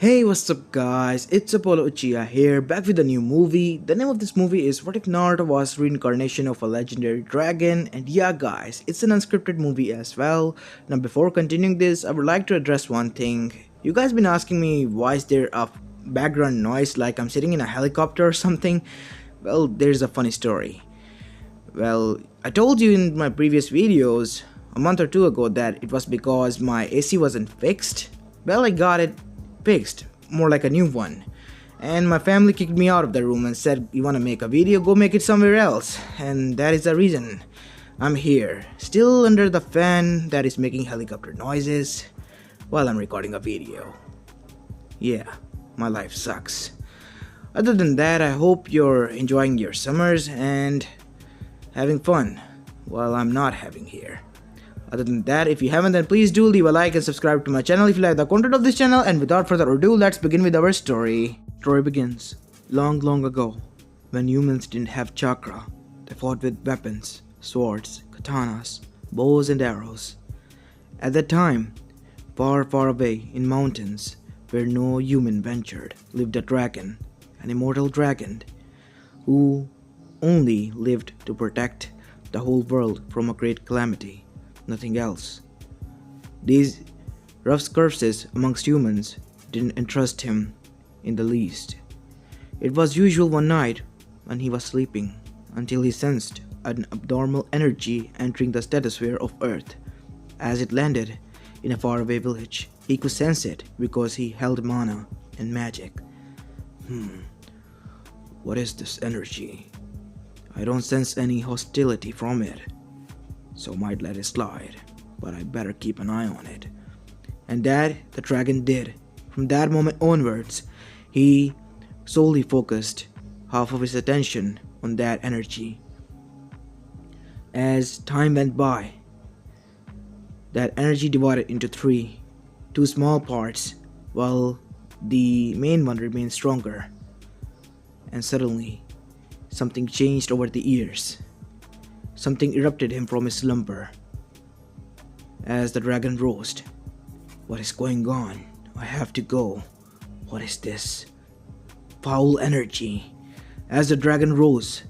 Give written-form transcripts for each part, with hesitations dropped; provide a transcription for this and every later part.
Hey, what's up guys, it's Apollo Uchiha here, back with a new movie. The name of this movie is What If Naruto Was Reincarnation of a Legendary Dragon, and yeah guys, it's an unscripted movie as well. Now before continuing this, I would like to address one thing. You guys been asking me why is there a background noise like I'm sitting in a helicopter or something? Well, there's a funny story. Well, I told you in my previous videos a month or two ago that it was because my AC wasn't fixed. Well, I got it fixed, more like a new one. And my family kicked me out of the room and said, "You wanna make a video? Go make it somewhere else." And that is the reason I'm here, still under the fan that is making helicopter noises while I'm recording a video. Yeah, my life sucks. Other than that, I hope you're enjoying your summers and having fun while I'm not having here. Other than that, if you haven't, then please do leave a like and subscribe to my channel if you like the content of this channel. And without further ado, let's begin with our story. Story begins long, long ago, when humans didn't have chakra. They fought with weapons, swords, katanas, bows and arrows. At that time, far, far away in mountains, where no human ventured, lived a dragon, an immortal dragon, who only lived to protect the whole world from a great calamity. Nothing else. These rough curses amongst humans didn't interest him in the least. It was usual one night when he was sleeping until he sensed an abnormal energy entering the stratosphere of Earth. As it landed in a faraway village, he could sense it because he held mana and magic. What is this energy? I don't sense any hostility from it, so might let it slide, but I better keep an eye on it. And that the dragon did. From that moment onwards, he solely focused half of his attention on that energy. As time went by, that energy divided into two small parts, while the main one remained stronger. And suddenly, something changed over the years. Something erupted him from his slumber. As the dragon rose, "What is going on? I have to go. What is this? Foul energy." As the dragon rose,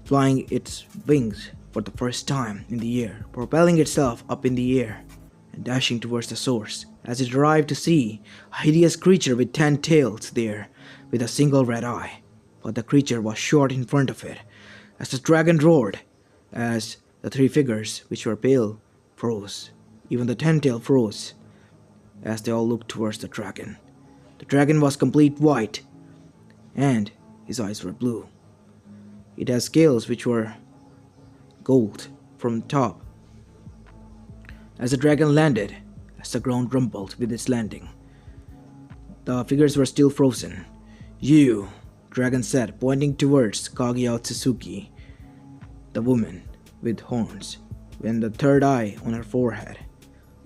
flying its wings for the first time in the air, propelling itself up in the air, and dashing towards the source. As it arrived to see a hideous creature with 10 tails there, with a single red eye. But the creature was short in front of it. As the dragon roared, as the three figures, which were pale, froze. Even the 10-tail froze, as they all looked towards the dragon. The dragon was complete white, and his eyes were blue. It had scales which were gold from top. As the dragon landed, as the ground rumbled with its landing, the figures were still frozen. "You," dragon said, pointing towards Kaguya Otsutsuki, the woman with horns, and the third eye on her forehead,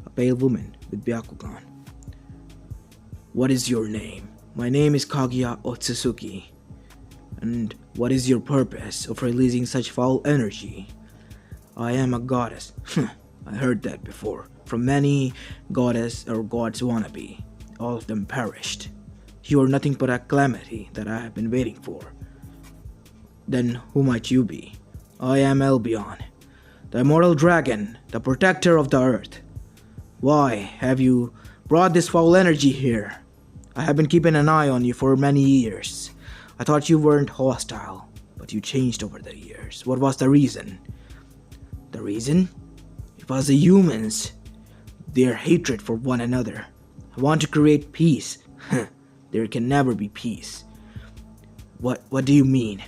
a pale woman with Byakugan. "What is your name?" "My name is Kaguya Otsutsuki." "And what is your purpose of releasing such foul energy?" "I am a goddess." I heard that before, from many goddess or gods wannabe. All of them perished. You are nothing but a calamity that I have been waiting for. "Then who might you be?" "I am Albion, the immortal dragon, the protector of the earth." "Why have you brought this foul energy here?" "I have been keeping an eye on you for many years. I thought you weren't hostile, but you changed over the years. What was the reason?" "The reason? It was the humans. Their hatred for one another. I want to create peace." "There can never be peace." What do you mean?"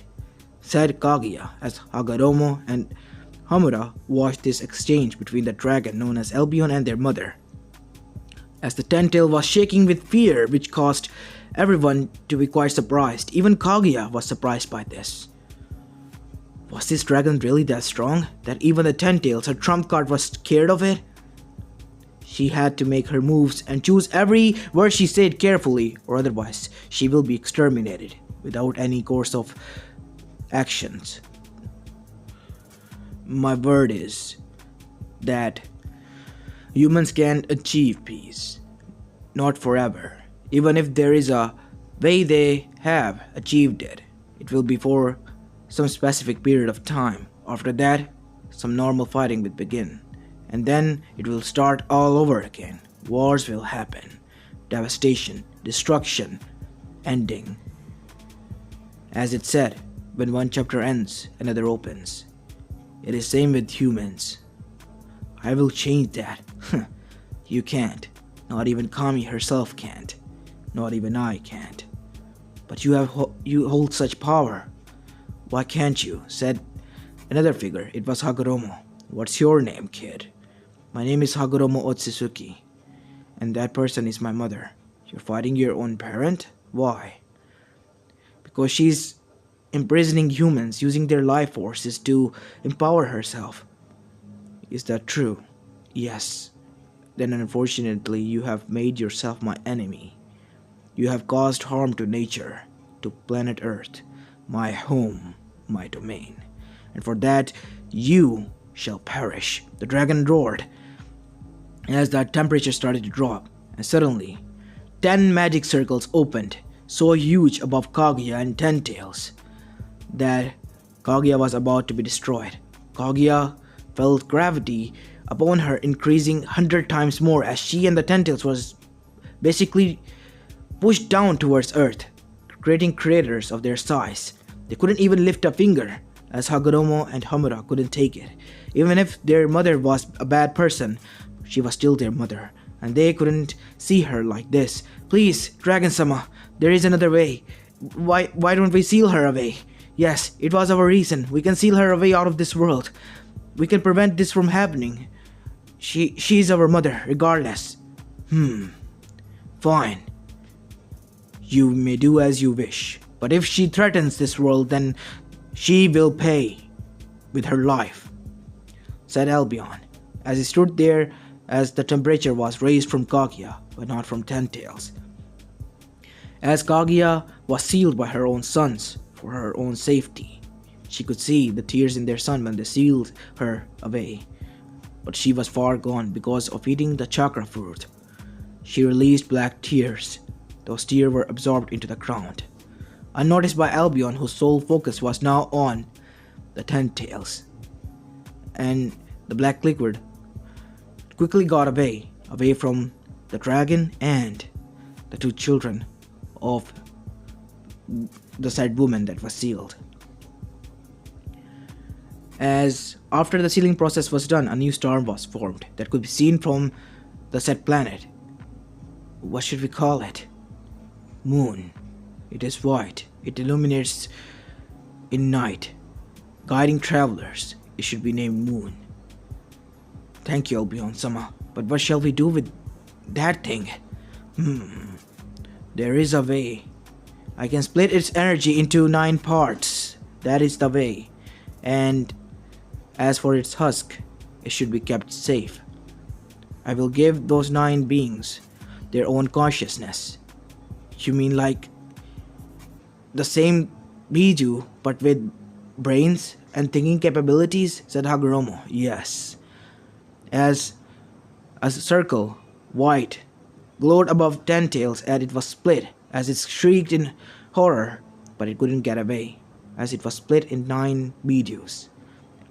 said Kaguya, as Hagoromo and Hamura watched this exchange between the dragon known as Albion and their mother. As the 10-tail was shaking with fear, which caused everyone to be quite surprised. Even Kaguya was surprised by this. Was this dragon really that strong, that even the 10-tails, her trump card, was scared of it? She had to make her moves and choose every word she said carefully, or otherwise she will be exterminated without any course of actions. "My word is that humans can achieve peace, not forever. Even if there is a way they have achieved it, it will be for some specific period of time. After that, some normal fighting will begin. And then it will start all over again. Wars will happen. Devastation, destruction, ending. As it said, when one chapter ends, another opens. It is same with humans. I will change that. You can't. Not even Kami herself can't. Not even I can't. But you hold such power. Why can't you? Said another figure. It was Hagoromo. What's your name, kid? My name is Hagoromo Otsutsuki. And that person is my mother. You're fighting your own parent? Why? Because she's imprisoning humans using their life forces to empower herself. Is that true? Yes. Then unfortunately you have made yourself my enemy. You have caused harm to nature, to planet Earth, my home, my domain. And for that you shall perish. The dragon roared as the temperature started to drop, and suddenly 10 magic circles opened, so huge above Kaguya and Ten Tails that Kaguya was about to be destroyed. Kaguya felt gravity upon her increasing 100 times more as she and the Ten Tails was basically pushed down towards Earth, creating craters of their size. They couldn't even lift a finger, as Hagoromo and Hamura couldn't take it. Even if their mother was a bad person, she was still their mother, and they couldn't see her like this. Please, Dragon-sama, there is another way. Why don't we seal her away? Yes, it was our reason. We can seal her away out of this world. We can prevent this from happening. She's our mother, regardless. Fine. You may do as you wish. But if she threatens this world, then she will pay with her life, said Albion, as he stood there as the temperature was raised from Kaguya, but not from Ten Tails. As Kaguya was sealed by her own sons for her own safety, she could see the tears in their son when they sealed her away. But she was far gone because of eating the chakra fruit. She released black tears. Those tears were absorbed into the ground, unnoticed by Albion, whose sole focus was now on the Ten Tails. And the black liquid quickly got away from the dragon and the two children of the said woman that was sealed. As after the sealing process was done, a new star was formed that could be seen from the said planet. What should we call it? Moon. It is white. It illuminates in night, guiding travelers. It should be named Moon. Thank you, Albion-sama. But what shall we do with that thing? There is a way. I can split its energy into 9 parts. That is the way. And as for its husk, it should be kept safe. I will give those 9 beings their own consciousness. You mean like the same Biju, but with brains and thinking capabilities? Said Hagoromo. Yes. As a circle, white, glowed above Ten Tails as it was split, as it shrieked in horror, but it couldn't get away, as it was split in 9 Bijus.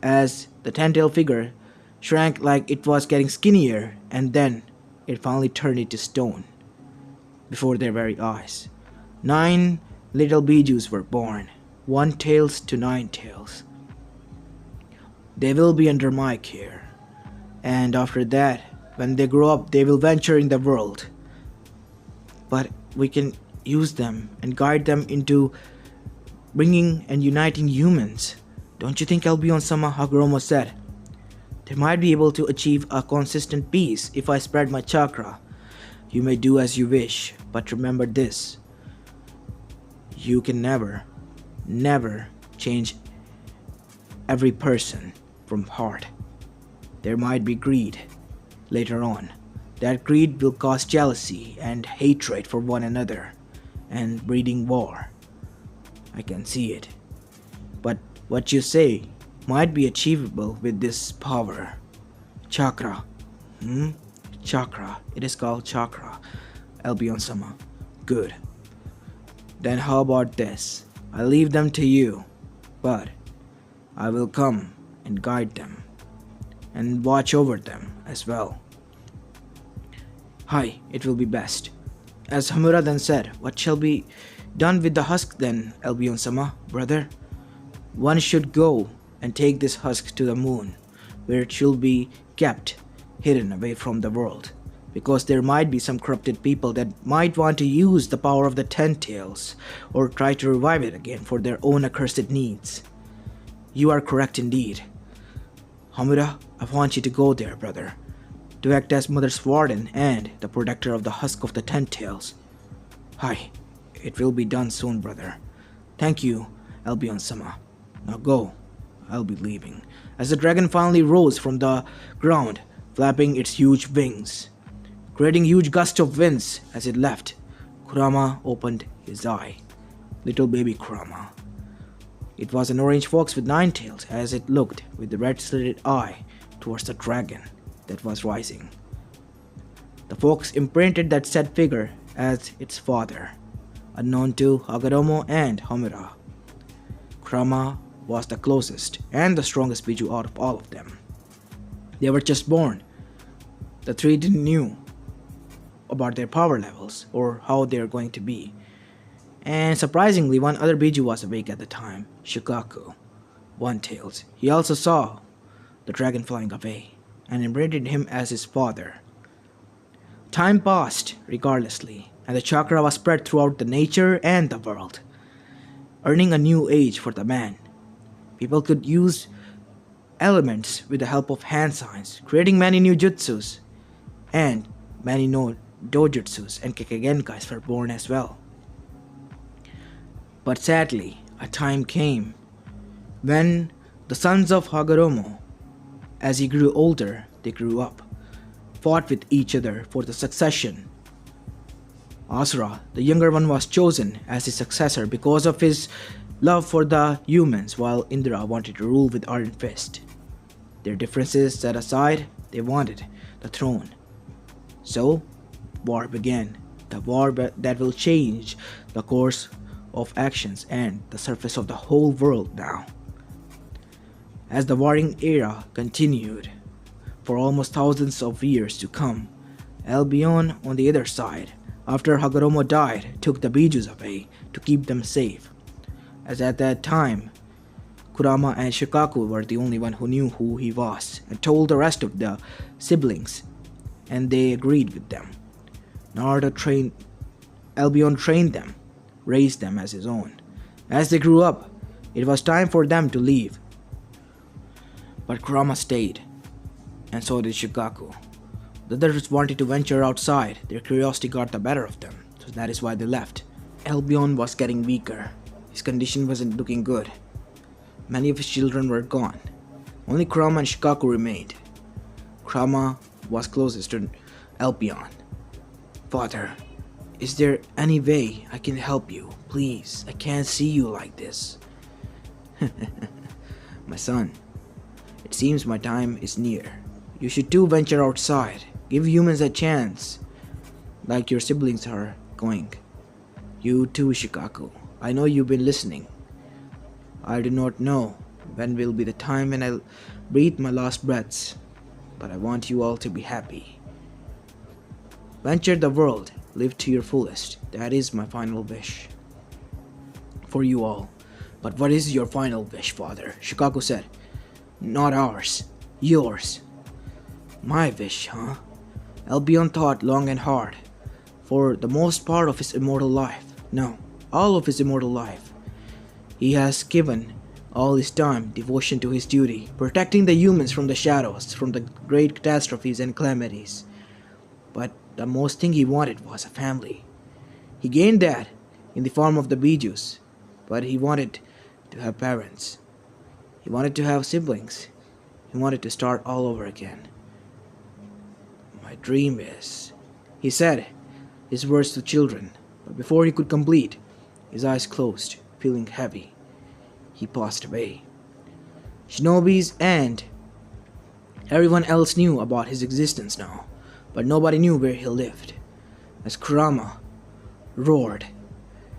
As the Ten-Tail figure shrank like it was getting skinnier, and then it finally turned into stone before their very eyes. 9 little Bijus were born, 1 tails to 9 tails. They will be under my care. And after that, when they grow up, they will venture in the world. But we can use them and guide them into bringing and uniting humans. Don't you think, Albion-sama? Hagoromo said. They might be able to achieve a consistent peace if I spread my chakra. You may do as you wish, but remember this. You can never change every person from heart. There might be greed later on. That greed will cause jealousy and hatred for one another and breeding war. I can see it. But what you say might be achievable with this power. Chakra. Chakra. It is called chakra. Albion-sama. Good. Then how about this? I leave them to you, but I will come and guide them and watch over them as well. Hi, it will be best. As Hamura then said, what shall be done with the husk then, Albion-sama, brother? One should go and take this husk to the moon, where it should be kept hidden away from the world, because there might be some corrupted people that might want to use the power of the Ten Tails or try to revive it again for their own accursed needs. You are correct indeed. Hamura, I want you to go there, brother, to act as Mother's warden and the protector of the husk of the Ten Tails. Hi, it will be done soon, brother. Thank you, Albion-sama. Now go. I'll be leaving. As the dragon finally rose from the ground, flapping its huge wings, creating huge gusts of winds as it left, Kurama opened his eye. Little baby Kurama. It was an orange fox with 9 tails as it looked with the red-slitted eye towards the dragon that was rising. The fox imprinted that said figure as its father, unknown to Hagoromo and Hamura. Kurama was the closest and the strongest Biju out of all of them. They were just born. The three didn't knew about their power levels or how they are going to be. And surprisingly, one other Biju was awake at the time, Shukaku, One-Tails. He also saw the dragon flying away and imprinted him as his father. Time passed regardlessly, and the chakra was spread throughout the nature and the world, earning a new age for the man. People could use elements with the help of hand signs, creating many new jutsus, and many no dojutsus and kekkei-genkais were born as well. But sadly, a time came when the sons of Hagoromo, as he grew older, they grew up, fought with each other for the succession. Asura, the younger one, was chosen as his successor because of his love for the humans, while Indra wanted to rule with iron fist. Their differences set aside, they wanted the throne. So, war began. The war that will change the course of actions and the surface of the whole world now. As the warring era continued for almost thousands of years to come, Albion on the other side, after Hagoromo died, took the Bijus away to keep them safe. As at that time, Kurama and Shukaku were the only one who knew who he was and told the rest of the siblings, and they agreed with them. Albion trained them, raised them as his own. As they grew up, it was time for them to leave. But Kurama stayed, and so did Shukaku. The others wanted to venture outside. Their curiosity got the better of them, so that is why they left. Albion was getting weaker. His condition wasn't looking good. Many of his children were gone. Only Kurama and Shukaku remained. Kurama was closest to Albion. Father, is there any way I can help you? Please, I can't see you like this. My son, it seems my time is near. You should too venture outside. Give humans a chance, like your siblings are going. You too, Shukaku. I know you've been listening. I do not know when will be the time when I'll breathe my last breaths, but I want you all to be happy. Venture the world, live to your fullest. That is my final wish for you all. But what is your final wish, father? Shukaku said. Not ours, yours. My wish, huh? Albion thought long and hard. For the most part of his immortal life, no, all of his immortal life, he has given all his time, devotion to his duty, protecting the humans from the shadows, from the great catastrophes and calamities. But the most thing he wanted was a family. He gained that in the form of the Bijus, but he wanted to have parents. He wanted to have siblings. He wanted to start all over again. My dream is, he said his words to children, but before he could complete, his eyes closed, feeling heavy. He passed away. Shinobis and everyone else knew about his existence now, but nobody knew where he lived. As Kurama roared,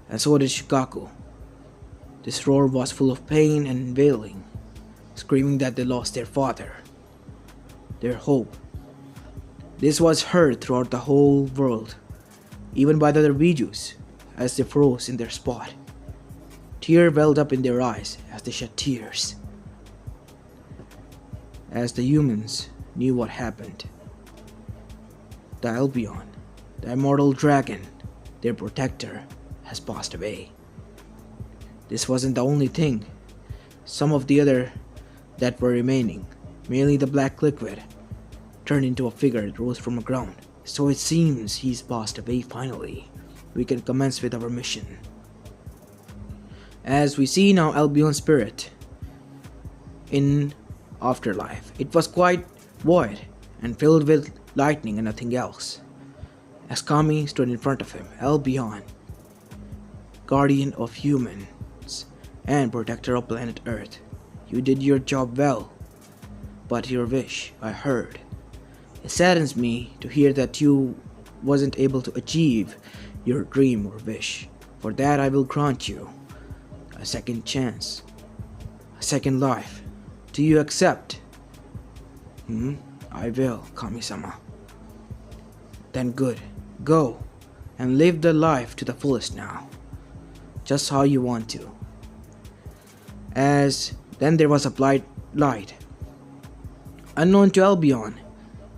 and so did Shikaku. This roar was full of pain and wailing, screaming that they lost their father, their hope. This was heard throughout the whole world, even by the other Bijus, as they froze in their spot. Tears welled up in their eyes as they shed tears, as the humans knew what happened. The Albion, the immortal dragon, their protector, has passed away. This wasn't the only thing. Some of the other that were remaining, mainly the black liquid, turned into a figure that rose from the ground. So it seems he's passed away finally. We can commence with our mission. As we see now Albion's spirit in afterlife, it was quite void and filled with lightning and nothing else. As Kami stood in front of him, Albion, guardian of humans and protector of planet Earth, you did your job well, but your wish, I heard. It saddens me to hear that you wasn't able to achieve your dream or wish. For that I will grant you a second chance, a second life. Do you accept? I will, Kami-sama. Then good. Go and live the life to the fullest now, just how you want to. As then there was a bright light. Unknown to Albion,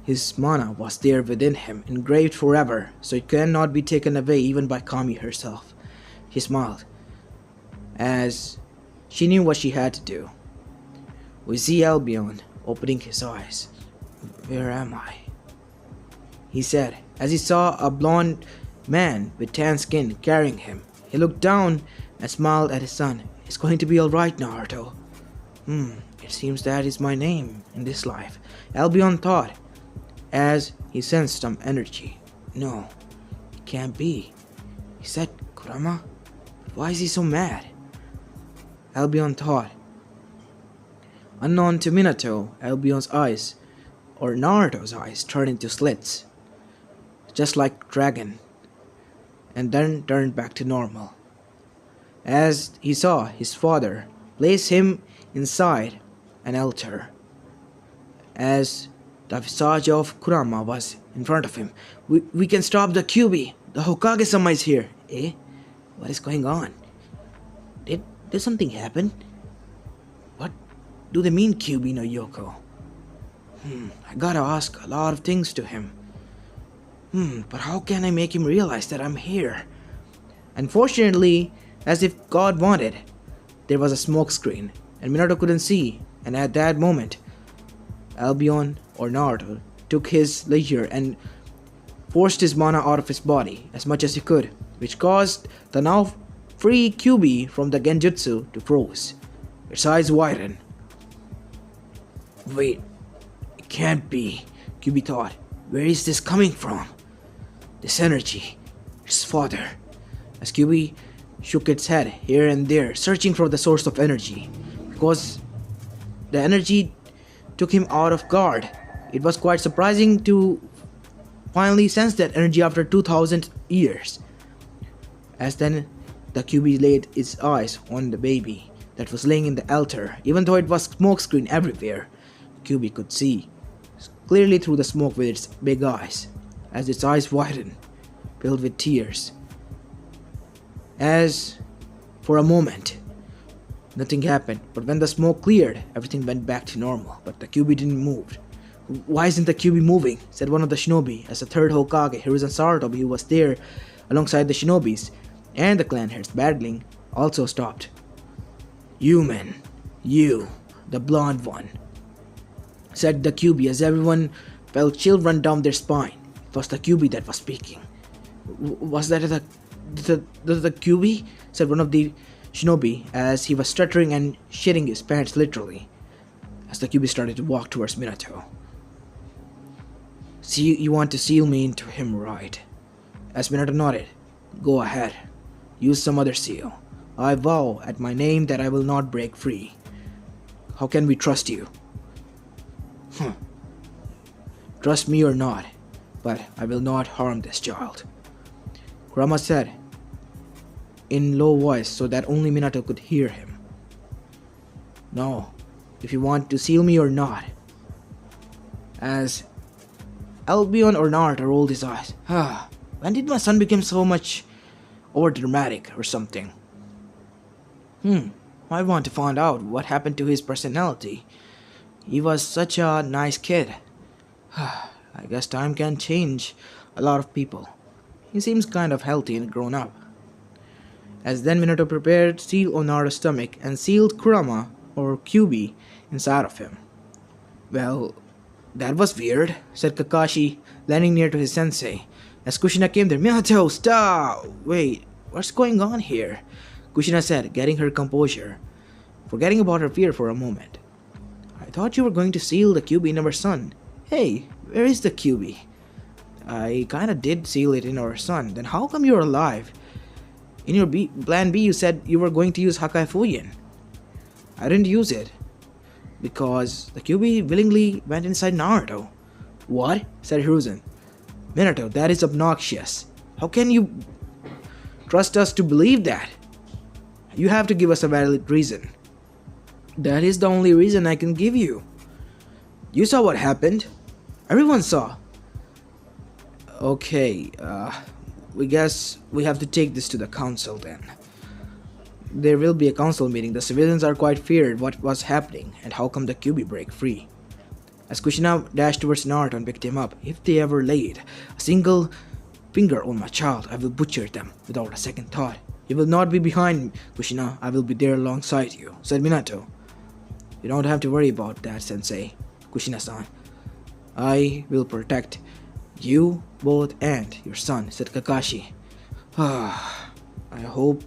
his mana was there within him, engraved forever, so it cannot be taken away even by Kami herself. She smiled, as she knew what she had to do. We see Albion opening his eyes. Where am I? He said, as he saw a blond man with tan skin carrying him. He looked down and smiled at his son. It's going to be alright, Naruto. It seems that is my name in this life, Albion thought, as he sensed some energy. No, it can't be. He said Kurama? Why is he so mad? Albion thought. Unknown to Minato, Albion's eyes, or Naruto's eyes, turned into slits, just like dragon, and then turned back to normal, as he saw his father place him inside an altar, as the visage of Kurama was in front of him. We can stop the Kyuubi. The Hokage-sama is here. Eh? What is going on? Did something happen? What do they mean, Kyuubi no Yoko? I gotta ask a lot of things to him. But how can I make him realize that I'm here? Unfortunately, as if God wanted, there was a smoke screen, and Minato couldn't see, and at that moment, Albion, or Naruto, took his leisure and forced his mana out of his body as much as he could, which caused the now free Kyuubi from the Genjutsu to froze. Its eyes widened. Wait, it can't be, Kyuubi thought. Where is this coming from? This energy, his father. As Kyuubi shook its head here and there, searching for the source of energy, because the energy took him out of guard. It was quite surprising to finally sense that energy after 2000 years. As then the Kyuubi laid its eyes on the baby that was laying in the altar. Even though it was smokescreen everywhere, Kyuubi could see clearly through the smoke with its big eyes, as its eyes widened, filled with tears. As for a moment, nothing happened, but when the smoke cleared, everything went back to normal, but the Kyuubi didn't move. Why isn't the Kyuubi moving? Said one of the shinobi, as the third Hokage, Hiruzen Sarutobi, who was there alongside the shinobis and the clan heads battling, also stopped. Human, you, the blonde one, said the Kyuubi, as everyone felt chill run down their spine. It was the Kyuubi that was speaking. Was that the Kyuubi? Said one of the shinobi, as he was stuttering and shitting his pants literally, as the Kyuubi started to walk towards Minato. See, you want to seal me into him, right? As Minato nodded. Go ahead. Use some other seal. I vow at my name that I will not break free. How can we trust you? Trust me or not, but I will not harm this child. Kurama said, in low voice so that only Minato could hear him. No, if you want to seal me or not. As Albion or Naruto rolled his eyes. When did my son become so much overdramatic or something? I want to find out what happened to his personality. He was such a nice kid. I guess time can change a lot of people. He seems kind of healthy and grown up. As then Minato prepared seal on Naruto's stomach and sealed Kurama or QB inside of him. Well, that was weird, said Kakashi, landing near to his sensei. As Kushina came there, Minato, stop! Wait, what's going on here? Kushina said, getting her composure, forgetting about her fear for a moment. I thought you were going to seal the QB in our son. Hey, where is the QB? I kinda did seal it in our son. Then how come you're alive? In your plan B, you said you were going to use Hakai Fuyin. I didn't use it. Because the QB willingly went inside Naruto. What? Said Hiruzen. Minato, that is obnoxious. How can you trust us to believe that? You have to give us a valid reason. That is the only reason I can give you. You saw what happened. Everyone saw. Okay, we guess we have to take this to the council then. There will be a council meeting. The civilians are quite feared what was happening and how come the QB break free. As Kushina dashed towards Naruto and picked him up, if they ever laid a single finger on my child, I will butcher them without a second thought. You will not be behind me, Kushina. I will be there alongside you, said Minato. You don't have to worry about that, Sensei, Kushina-san. I will protect you both and your son, said Kakashi. I hope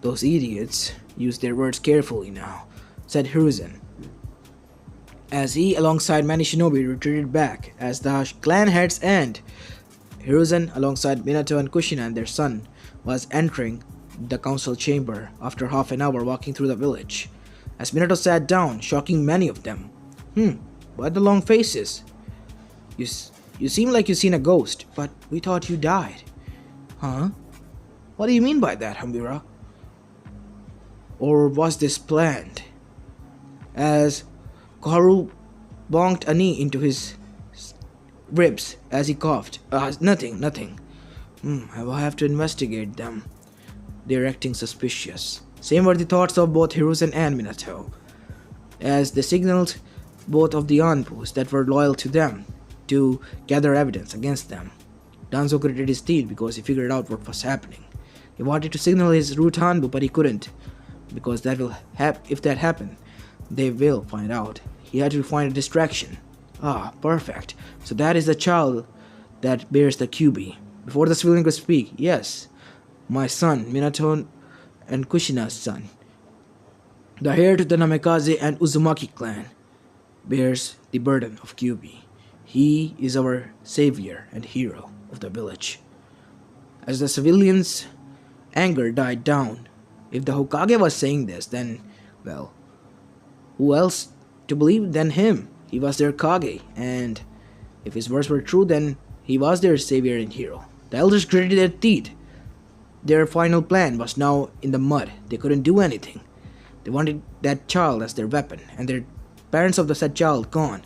those idiots use their words carefully now, said Hiruzen. As he, alongside many shinobi, retreated back as the clan heads and Hiruzen, alongside Minato and Kushina and their son, was entering the council chamber after half an hour walking through the village. As Minato sat down, shocking many of them. What the long faces? You seem like you've seen a ghost, but we thought you died. Huh? What do you mean by that, Hambira? Or was this planned? As Koharu bonked a knee into his ribs as he coughed. Nothing. I will have to investigate them. They're acting suspicious. Same were the thoughts of both Hiruzen and Minato, as they signaled both of the Anbus that were loyal to them to gather evidence against them. Danzo gritted his teeth because he figured out what was happening. He wanted to signal his root Anbu, but he couldn't, because if that happened, they will find out. He had to find a distraction. Perfect. So that is the child that bears the QB. Before the civilian could speak, yes, my son, Minato and Kushina's son, the heir to the Namikaze and Uzumaki clan, bears the burden of QB. He is our savior and hero of the village. As the civilians' anger died down, if the Hokage was saying this, then, well, who else to believe than him? He was their Kage, and if his words were true, then he was their savior and hero. The elders gritted their teeth. Their final plan was now in the mud. They couldn't do anything. They wanted that child as their weapon, and their parents of the said child gone.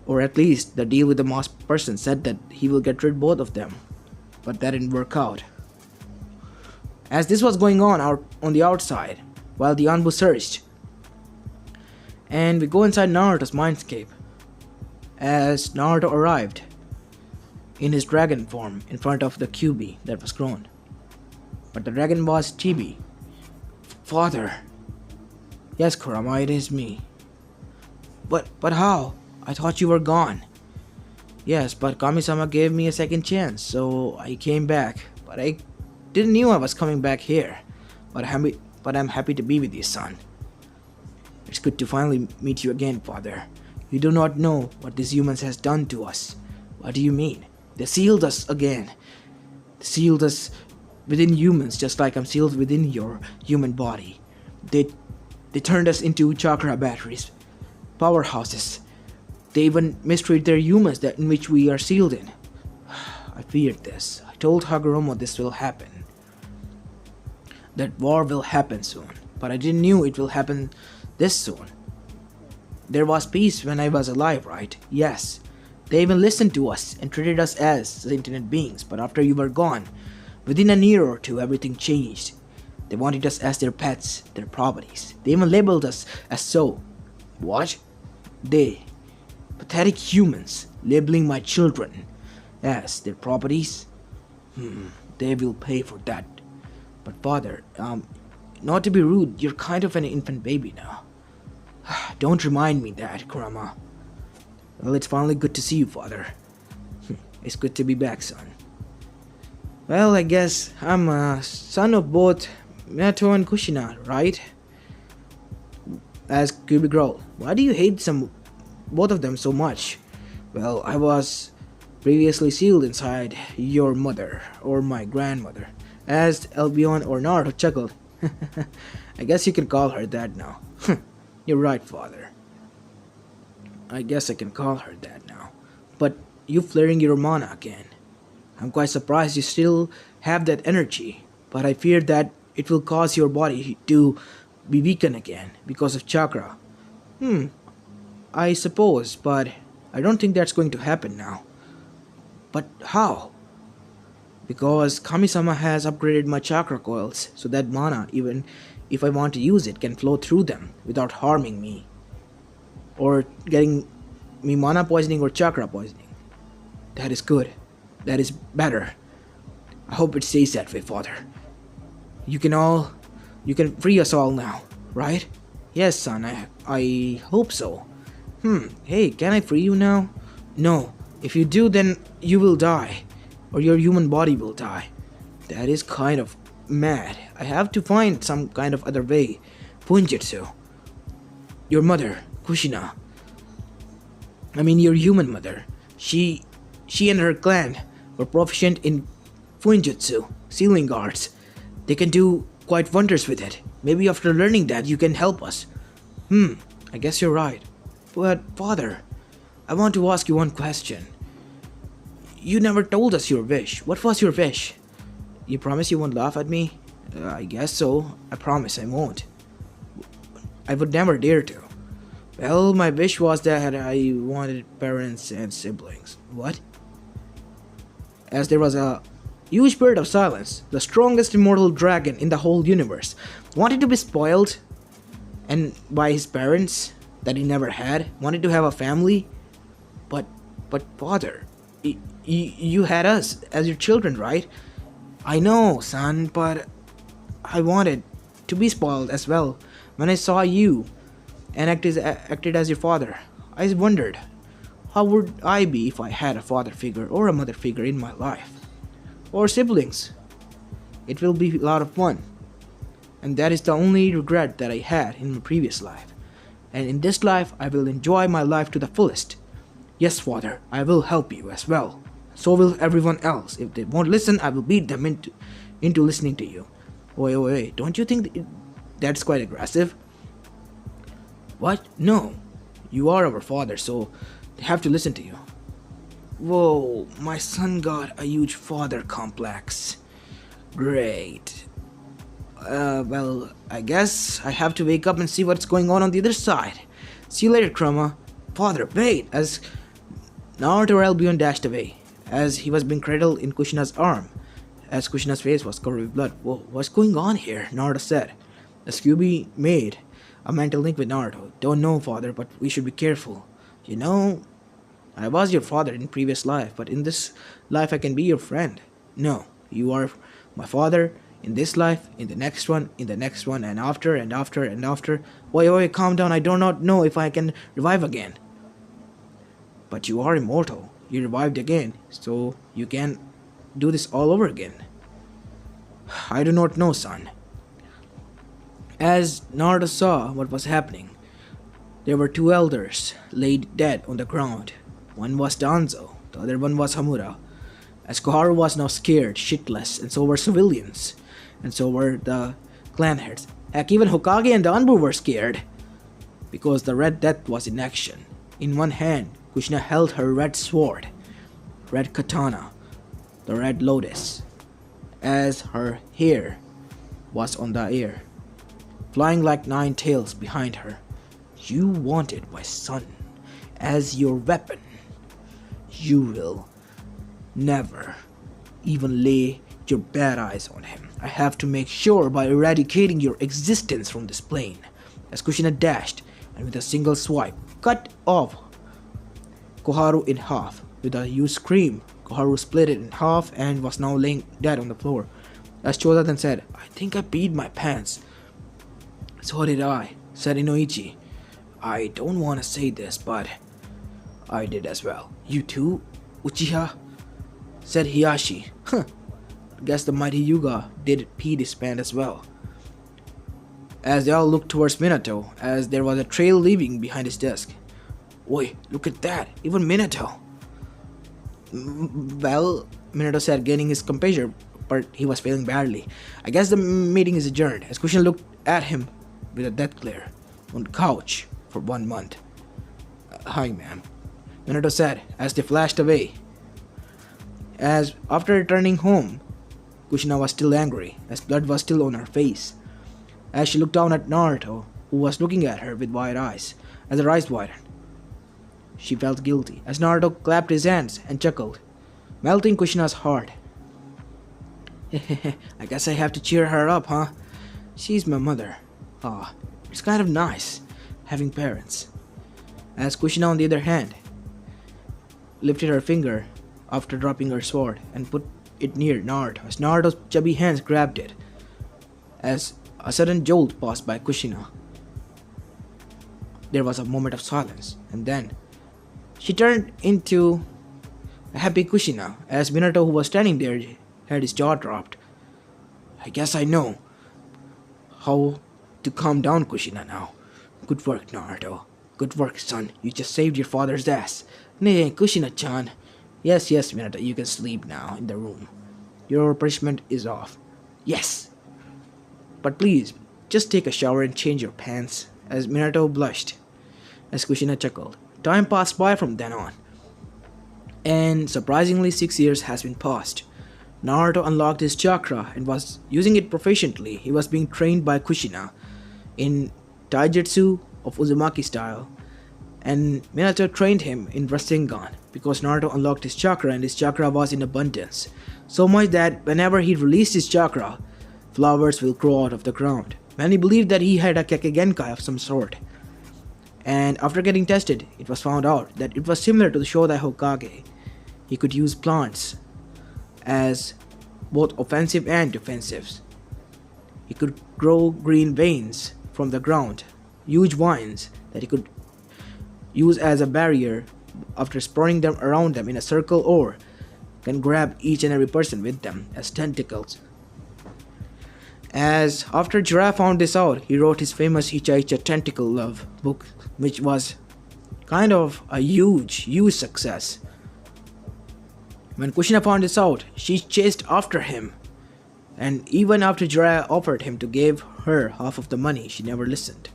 Or at least the deal with the masked person said that he will get rid of both of them. But that didn't work out. As this was going on out on the outside, while the Anbu searched, and we go inside Naruto's mindscape, as Naruto arrived in his dragon form in front of the QB that was grown. But the dragon was Chibi. Father. Yes, Kurama, it is me. But how? I thought you were gone. Yes, but Kami-sama gave me a second chance, so I came back. But I didn't knew I was coming back here. But I'm happy to be with you, son. It's good to finally meet you again, father. You do not know what these humans has done to us. What do you mean? They sealed us again. They sealed us within humans, just like I'm sealed within your human body. They turned us into chakra batteries, powerhouses. They even mistreat their humans in which we are sealed in. I feared this. I told Hagoromo this will happen. that war will happen soon, but I didn't knew it will happen this soon. There was peace when I was alive, right? Yes. They even listened to us and treated us as sentient beings, but after you were gone, within a year or two, everything changed. They wanted us as their pets, their properties. They even labeled us as so. What? They, pathetic humans, labeling my children as their properties? They will pay for that. But father, not to be rude, you're kind of an infant baby now. Don't remind me that, Kurama. Well, it's finally good to see you, father. It's good to be back, son. Well, I guess I'm a son of both Minato and Kushina, right? Asked Kyubi growled. Why do you hate both of them so much? Well, I was previously sealed inside your mother, or my grandmother. Asked Albion, or Naruto chuckled. I guess you can call her that now. You're right, father. I guess I can call her that now. But you flaring your mana again. I'm quite surprised you still have that energy, but I fear that it will cause your body to be weakened again because of chakra. I suppose, but I don't think that's going to happen now. But how? Because Kami-sama has upgraded my chakra coils so that mana, even if I want to use it, can flow through them without harming me or getting me mana poisoning or chakra poisoning. That is good. That is better. I hope it stays that way, father. You can free us all now, right? Yes, son, I hope so. Hey, can I free you now? No. If you do, then you will die. Or your human body will die. That is kind of mad. I have to find some kind of other way. Funjitsu. Your mother, Kushina. I mean your human mother. She and her clan were proficient in Funjitsu, sealing arts. They can do quite wonders with it. Maybe after learning that you can help us. I guess you're right. But father, I want to ask you one question. You never told us your wish. What was your wish? You promise you won't laugh at me? I guess so. I promise I won't. I would never dare to. Well, my wish was that I wanted parents and siblings. What? As there was a huge period of silence, the strongest immortal dragon in the whole universe wanted to be spoiled and by his parents that he never had, wanted to have a family. But father, you had us as your children, right? I know, son, but I wanted to be spoiled as well. When I saw you and acted as your father, I wondered, how would I be if I had a father figure or a mother figure in my life? Or siblings? It will be a lot of fun. And that is the only regret that I had in my previous life. And in this life, I will enjoy my life to the fullest. Yes, father, I will help you as well. So will everyone else. If they won't listen, I will beat them into listening to you. Wait, don't you think that's quite aggressive? What? No. You are our father, so they have to listen to you. Whoa, my son got a huge father complex. Great. Well, I guess I have to wake up and see what's going on the other side. See you later, Kurama. Father, wait, as Naruto Albion dashed away, as he was being cradled in Kushina's arm, as Kushina's face was covered with blood. Whoa, what's going on here? Naruto said. As Kyubi made a mental link with Naruto. Don't know, father, but we should be careful. You know, I was your father in previous life, but in this life I can be your friend. No, you are my father in this life, in the next one, and after, and after, and after. Wait, calm down. I do not know if I can revive again. But you are immortal. You revived again, so you can do this all over again. I do not know, son. As Naruto saw what was happening, there were two elders laid dead on the ground. One was Danzo, the other one was Hamura. As Koharu was now scared, shitless, and so were civilians, and so were the clan heads. Heck, even Hokage and Danbu were scared, because the Red Death was in action. In one hand, Kushina held her red sword, red katana, the red lotus, as her hair was on the air, flying like 9 tails behind her. You wanted my son as your weapon. You will never even lay your bad eyes on him. I have to make sure by eradicating your existence from this plane. As Kushina dashed and with a single swipe cut off Koharu in half. With a huge scream, Koharu split it in half and was now laying dead on the floor. As Choda then said, I think I peed my pants. So did I, said Inoichi. I don't want to say this, but I did as well. You too, Uchiha? Said Hiyashi. Huh. Guess the mighty Yuga did pee his pants as well. As they all looked towards Minato, as there was a trail leaving behind his desk. Oi, look at that, even Minato. Well, Minato said, gaining his composure, but he was failing badly. I guess the meeting is adjourned, as Kushina looked at him with a death glare. On the couch for 1 month. Hi, ma'am, Minato said, as they flashed away. As after returning home, Kushina was still angry, as blood was still on her face. As she looked down at Naruto, who was looking at her with wide eyes, as her eyes widened. She felt guilty, as Naruto clapped his hands and chuckled, melting Kushina's heart. I guess I have to cheer her up, huh? She's my mother. Ah, it's kind of nice, having parents. As Kushina, on the other hand, lifted her finger after dropping her sword and put it near Naruto, as Naruto's chubby hands grabbed it. As a sudden jolt passed by Kushina, there was a moment of silence, and then she turned into a happy Kushina, as Minato, who was standing there, had his jaw dropped. I guess I know how to calm down Kushina now. Good work, Naruto. Good work, son. You just saved your father's ass. Nay, Kushina-chan. Yes, Minato, you can sleep now in the room. Your punishment is off. Yes. But please, just take a shower and change your pants. As Minato blushed, as Kushina chuckled. Time passed by from then on. And surprisingly, 6 years has been passed. Naruto unlocked his chakra and was using it proficiently. He was being trained by Kushina in taijutsu of Uzumaki style, and Minato trained him in Rasengan because Naruto unlocked his chakra and his chakra was in abundance. So much that whenever he released his chakra, flowers will grow out of the ground. Many believed that he had a Kekkei of some sort. And after getting tested, it was found out that it was similar to the Shodai Hokage. He could use plants as both offensive and defensive. He could grow green veins from the ground, huge vines that he could use as a barrier after sprawling them around them in a circle, or can grab each and every person with them as tentacles. As after Jiraiya found this out, he wrote his famous Icha Icha Tentacle Love book, which was kind of a huge success. When Kushina found this out, she chased after him, and even after Jiraiya offered him to give her half of the money, she never listened.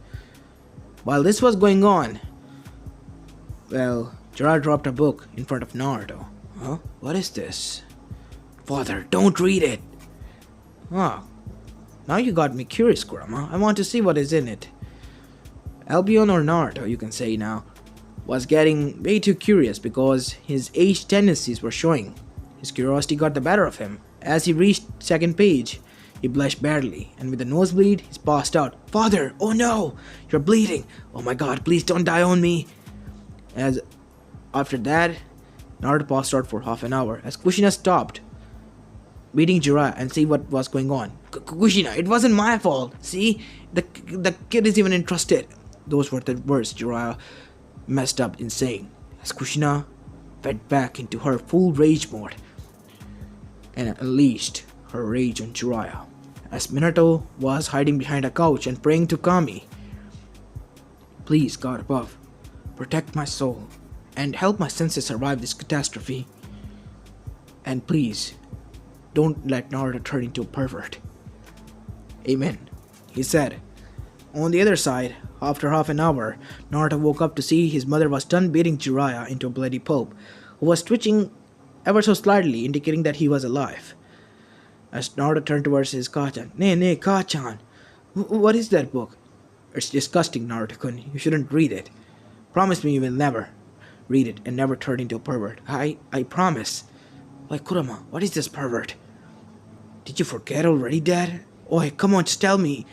While this was going on, well, Jiraiya dropped a book in front of Naruto. Huh? What is this? Father, don't read it! Ah, now you got me curious, Kurama. I want to see what is in it. Albion, or Naruto, you can say now, was getting way too curious because his age tendencies were showing. His curiosity got the better of him. As he reached second page, he blushed badly, and with a nosebleed, he passed out. Father, oh no, you're bleeding. Oh my god, please don't die on me. As after that, Naruto passed out for half an hour as Kushina stopped beating Jiraiya and see what was going on. Kushina, it wasn't my fault. See, the kid is even entrusted. Those were the words Jiraiya messed up in saying, as Kushina fed back into her full rage mode and unleashed her rage on Jiraiya. As Minato was hiding behind a couch and praying to Kami, please, God above, protect my soul and help my senses survive this catastrophe. And please, don't let Naruto turn into a pervert. Amen, he said. On the other side, after half an hour, Naruto woke up to see his mother was done beating Jiraiya into a bloody pulp, who was twitching ever so slightly, indicating that he was alive. As Naruto turned towards his Kachan. Nay, Kachan. What is that book? It's disgusting, Naruto-kun. You shouldn't read it. Promise me you will never read it and never turn into a pervert. I promise. Like, Kurama, what is this pervert? Did you forget already, Dad? Oi, come on, just tell me.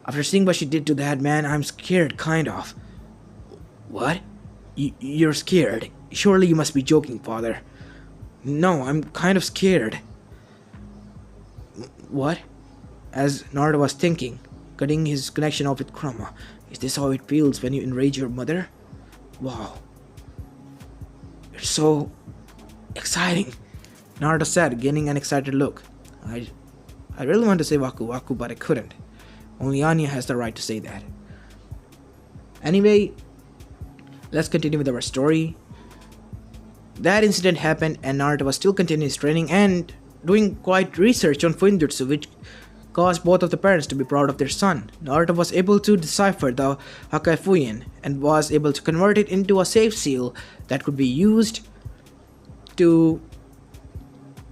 After seeing what she did to that man, I'm scared, kind of. What? You're scared? Surely you must be joking, father. No, I'm kind of scared. What? As Naruto was thinking, cutting his connection off with Kurama. Is this how it feels when you enrage your mother? Wow. It's so exciting, Naruto said, gaining an excited look. I really want to say Waku Waku, but I couldn't. Only Anya has the right to say that. Anyway, let's continue with our story. That incident happened and Naruto was still continuing his training and doing quite research on Fuinjutsu, which caused both of the parents to be proud of their son. Naruto was able to decipher the Hakai Fuyin and was able to convert it into a safe seal that could be used to,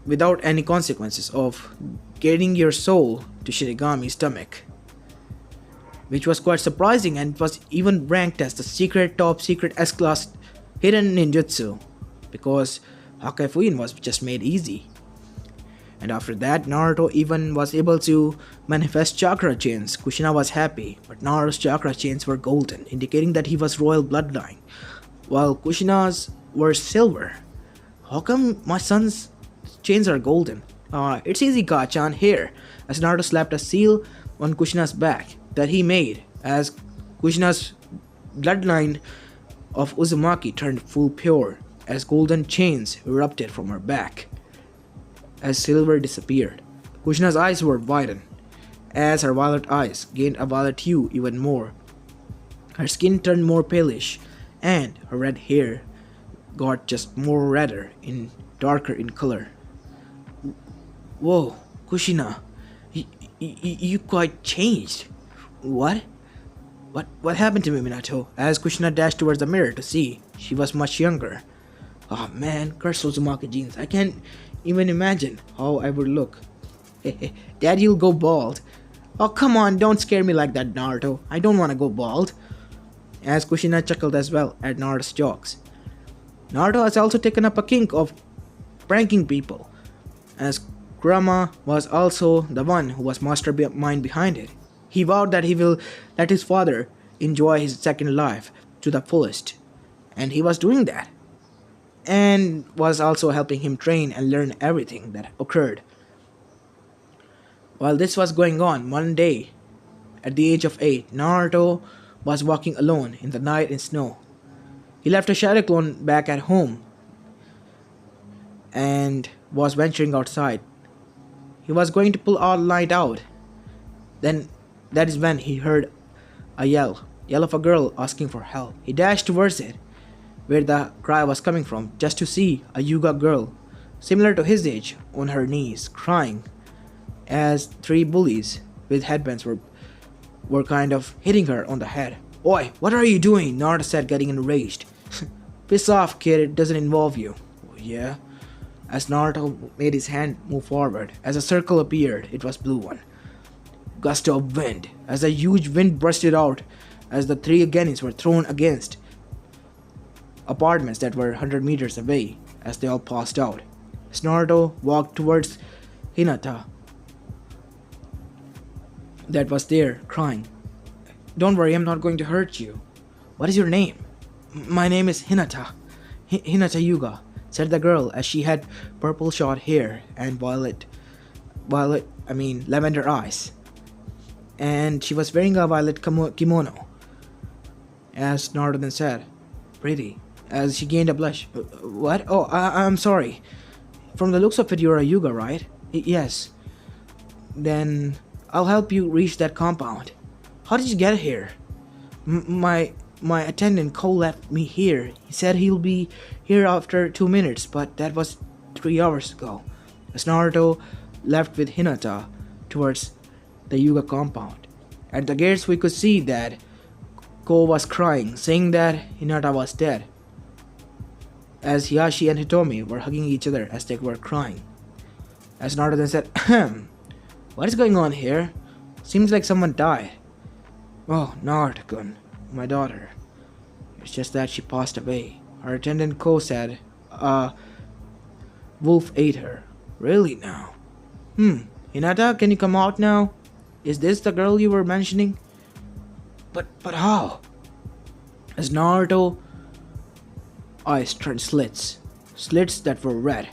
without any consequences, of getting your soul to Shinigami's stomach, which was quite surprising, and it was even ranked as the top secret S-class hidden ninjutsu because Hakai Fuyin was just made easy. And after that, Naruto even was able to manifest chakra chains. Kushina was happy, but Naruto's chakra chains were golden, indicating that he was royal bloodline, while Kushina's were silver. How come my son's chains are golden? It's easy, Kachan, here. As Naruto slapped a seal on Kushina's back that he made, as Kushina's bloodline of Uzumaki turned full pure, as golden chains erupted from her back. As silver disappeared, Kushina's eyes were widened, as her violet eyes gained a violet hue even more. Her skin turned more palish, and her red hair got just more redder and darker in color. Whoa, Kushina, you quite changed. What? What happened to me, Minato? As Kushina dashed towards the mirror to see, she was much younger. Oh man, curse Uzumaki jeans. I can't even imagine how I would look. Dad, you'll go bald. Oh, come on, don't scare me like that, Naruto. I don't want to go bald. As Kushina chuckled as well at Naruto's jokes. Naruto has also taken up a kink of pranking people, as Kurama was also the one who was mastermind behind it. He vowed that he will let his father enjoy his second life to the fullest, and he was doing that, and was also helping him train and learn everything that occurred. While this was going on, one day, at the age of 8, Naruto was walking alone in the night in snow. He left a shadow clone back at home and was venturing outside. He was going to pull all light out. Then that is when he heard a yell of a girl asking for help. He dashed towards it, where the cry was coming from, just to see a Yuga girl, similar to his age, on her knees, crying, as 3 bullies with headbands were kind of hitting her on the head. Oi, what are you doing? Naruto said, getting enraged. Piss off, kid, it doesn't involve you. Oh, yeah? As Naruto made his hand move forward, as a circle appeared, it was blue one. Gust of wind, as a huge wind bursted out, as the 3 Genin were thrown against apartments that were 100 meters away, as they all passed out. As Naruto walked towards Hinata, that was there, crying. Don't worry, I'm not going to hurt you. What is your name? My name is Hinata. Hinata Yuga, said the girl, as she had purple short hair and lavender eyes. And she was wearing a violet kimono. As Naruto then said, pretty, as she gained a blush. What? Oh, I'm sorry. From the looks of it, you're a Yuga, right? Yes. Then I'll help you reach that compound. How did you get here? My attendant Cole left me here. He said he'll be here after 2 minutes, but that was 3 hours ago. As Naruto left with Hinata towards the Yuga compound. At the gates we could see that Cole was crying, saying that Hinata was dead, as Hiyashi and Hitomi were hugging each other as they were crying. As Naruto then said, Ahem, what is going on here? Seems like someone died. Oh, Naruto-kun, my daughter. It's just that she passed away. Her attendant Ko said, wolf ate her. Really now? Hinata, can you come out now? Is this the girl you were mentioning? But how? As Naruto eyes turned slits that were red,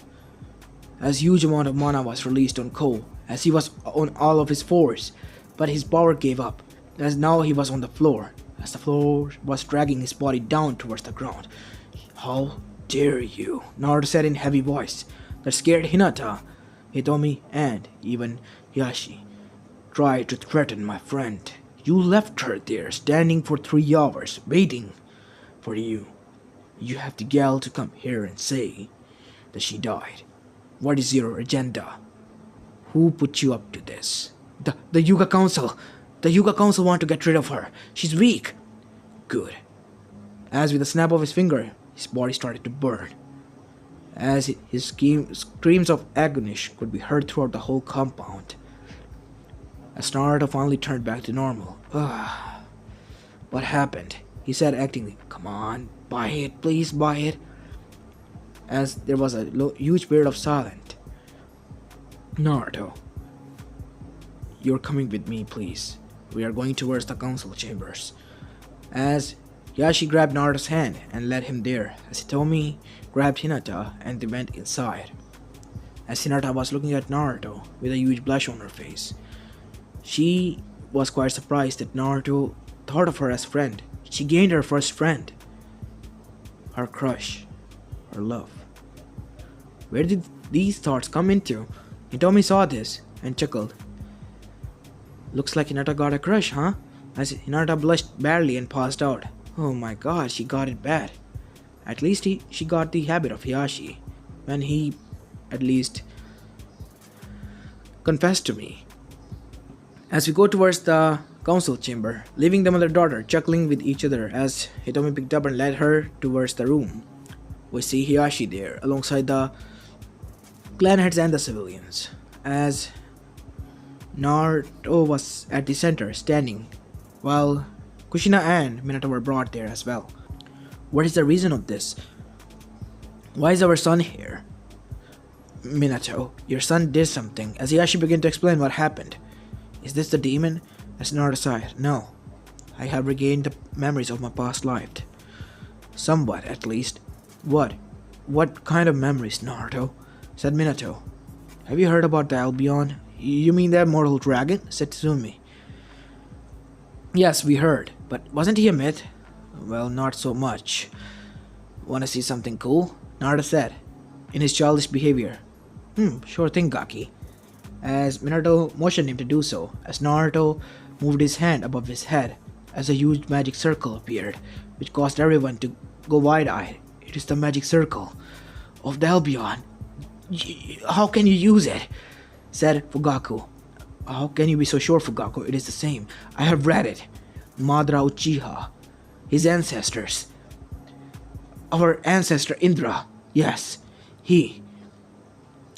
as huge amount of mana was released on Ko, as he was on all of his fours, but his power gave up, as now he was on the floor, as the floor was dragging his body down towards the ground. How dare you? Naruto said in heavy voice that scared Hinata, Hitomi, and even Yashi. Tried to threaten my friend. You left her there, standing for 3 hours, waiting for you. You have the gall to come here and say that she died. What is your agenda? Who put you up to this? The Yuga Council. The Yuga Council want to get rid of her. She's weak. Good. As with a snap of his finger, his body started to burn. As his screams of agony could be heard throughout the whole compound. As Naruto finally turned back to normal. What happened? He said actingly. Come on, buy it, please buy it. As there was a huge period of silence. Naruto, you're coming with me, please. We are going towards the council chambers. As Yashi grabbed Naruto's hand and led him there, as Hitomi grabbed Hinata and they went inside. As Hinata was looking at Naruto with a huge blush on her face, she was quite surprised that Naruto thought of her as friend. She gained her first friend. Her crush. Her love. Where did these thoughts come into? Hitomi saw this and chuckled. Looks like Hinata got a crush, huh? As Hinata blushed badly and passed out. Oh my god, she got it bad. At least she got the habit of Yashi. When he, at least, confessed to me. As we go towards the council chamber, leaving the mother-daughter chuckling with each other as Hitomi picked up and led her towards the room. We see Hiyashi there, alongside the clan heads and the civilians, as Naruto was at the center, standing, while Kushina and Minato were brought there as well. What is the reason of this? Why is our son here? Minato, your son did something, as Hiyashi began to explain what happened. Is this the demon? As Naruto sighed, no. I have regained the memories of my past life. Somewhat, at least. What? What kind of memories, Naruto? Said Minato. Have you heard about the Albion? You mean the immortal dragon? Said Tsumi. Yes, we heard. But wasn't he a myth? Well, not so much. Wanna see something cool? Naruto said, in his childish behavior. Sure thing, Gaki. As Minato motioned him to do so, as Naruto moved his hand above his head, as a huge magic circle appeared, which caused everyone to go wide-eyed. It is the magic circle of the Albion. How can you use it? Said Fugaku. How can you be so sure, Fugaku? It is the same. I have read it. Madara Uchiha, his ancestors. Our ancestor Indra. Yes, he.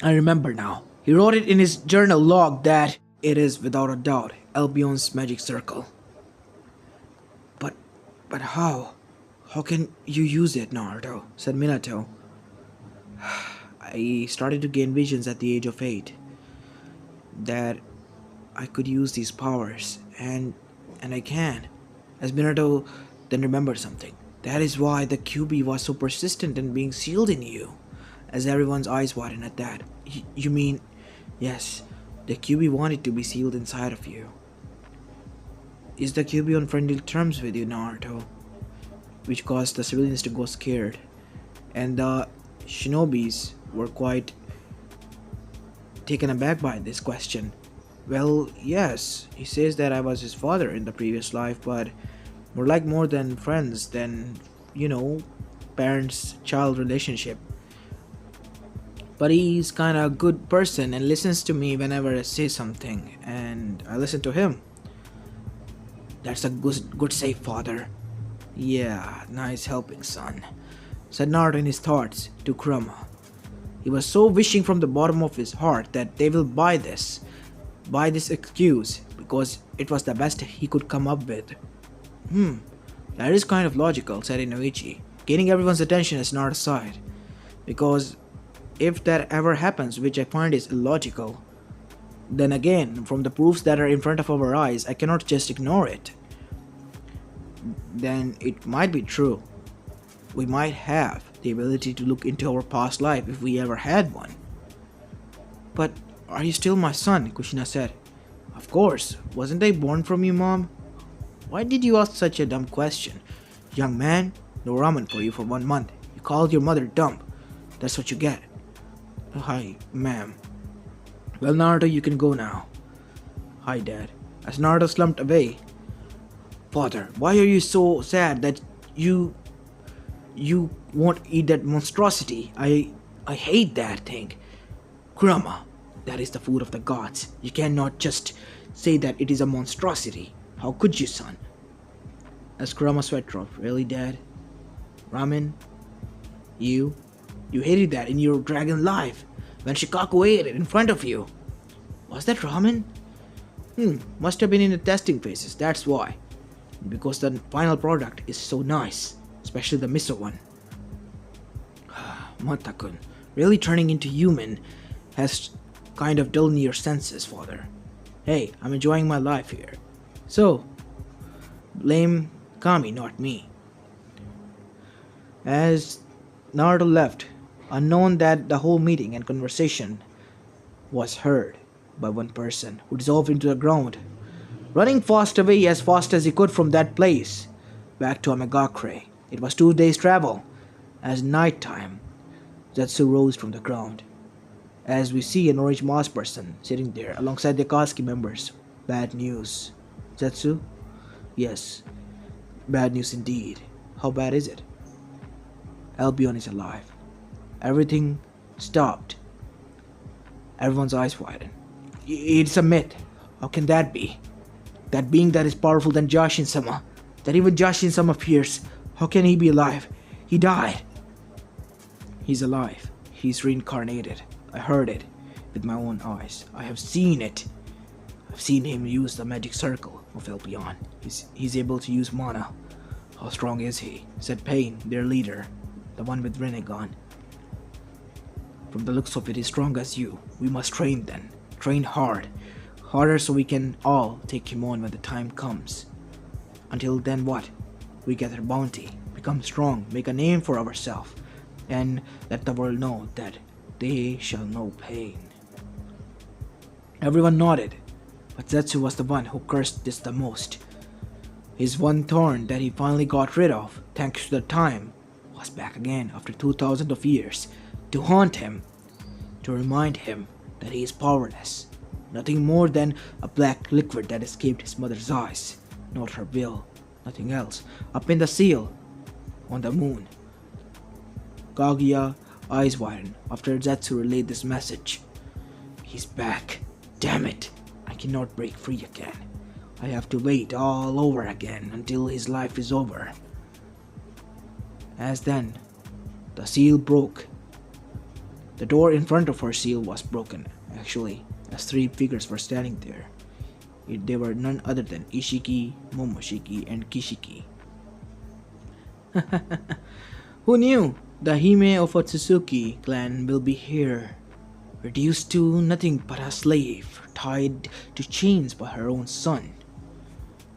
I remember now. He wrote it in his journal log that it is without a doubt Albion's magic circle. But how? How can you use it, Naruto? Said Minato. I started to gain visions at the age of 8 that I could use these powers, and I can. As Minato then remembered something. That is why the QB was so persistent in being sealed in you. As everyone's eyes widened at that. You mean, yes, the QB wanted to be sealed inside of you. Is the QB on friendly terms with you, Naruto? Which caused the civilians to go scared. And the shinobis were quite taken aback by this question. Well, yes, he says that I was his father in the previous life, but we're like more than friends than, parents-child relationship. But he's kinda a good person and listens to me whenever I say something, and I listen to him. That's a good safe father. Yeah, nice helping son, said Naruto in his thoughts to Kurama. He was so wishing from the bottom of his heart that they will buy this excuse, because it was the best he could come up with. That is kind of logical, said Inoichi. Gaining everyone's attention is not a side. Because if that ever happens, which I find is illogical, then again, from the proofs that are in front of our eyes, I cannot just ignore it. Then it might be true. We might have the ability to look into our past life if we ever had one. But are you still my son? Kushina said. Of course. Wasn't I born from you, Mom? Why did you ask such a dumb question? Young man, no ramen for you for 1 month. You called your mother dumb. That's what you get. Hi, ma'am. Well, Naruto, you can go now. Hi, Dad. As Naruto slumped away. Father, why are you so sad that you won't eat that monstrosity? I hate that thing. Kurama, that is the food of the gods. You cannot just say that it is a monstrosity. How could you, son? As Kurama's sweat dropped. Really, Dad? Ramen? You hated that in your dragon life, when Shikaku ate it in front of you. Was that ramen? Must have been in the testing phases, that's why. Because the final product is so nice, especially the miso one. Mata-kun, really turning into human has kind of dulled your senses, father. Hey, I'm enjoying my life here. So, blame Kami, not me. As Naruto left, unknown that the whole meeting and conversation was heard by one person who dissolved into the ground, running fast away as fast as he could from that place, back to Amagakure. It was 2 days' travel. As night time, Zetsu rose from the ground. As we see an orange masked person sitting there alongside the Akatsuki members. Bad news. Zetsu? Yes, bad news indeed. How bad is it? Albion is alive. Everything stopped. Everyone's eyes widened. It's a myth. How can that be? That being that is powerful than Jashin-sama, that even Jashin-sama fears. How can he be alive? He died. He's alive. He's reincarnated. I heard it with my own eyes. I have seen it. I've seen him use the magic circle of Albion. He's able to use mana. How strong is he? Said Pain, their leader, the one with Rinnegan. From the looks of it, he's strong as you. We must train then. Train hard. Harder so we can all take him on when the time comes. Until then what? We get our bounty, become strong, make a name for ourselves, and let the world know that they shall know pain. Everyone nodded, but Zetsu was the one who cursed this the most. His one thorn that he finally got rid of, thanks to the time, was back again after 2,000 of years, to haunt him, to remind him that he is powerless, nothing more than a black liquid that escaped his mother's eyes, not her will, nothing else. Up in the seal, on the moon. Kaguya eyes widened after Zetsu relayed this message. He's back. Damn it. I cannot break free again. I have to wait all over again until his life is over. As then, the seal broke. The door in front of her seal was broken, actually, as 3 figures were standing there. They were none other than Ishiki, Momoshiki, and Kishiki. Who knew? The Hime of Otsutsuki clan will be here, reduced to nothing but a slave, tied to chains by her own son.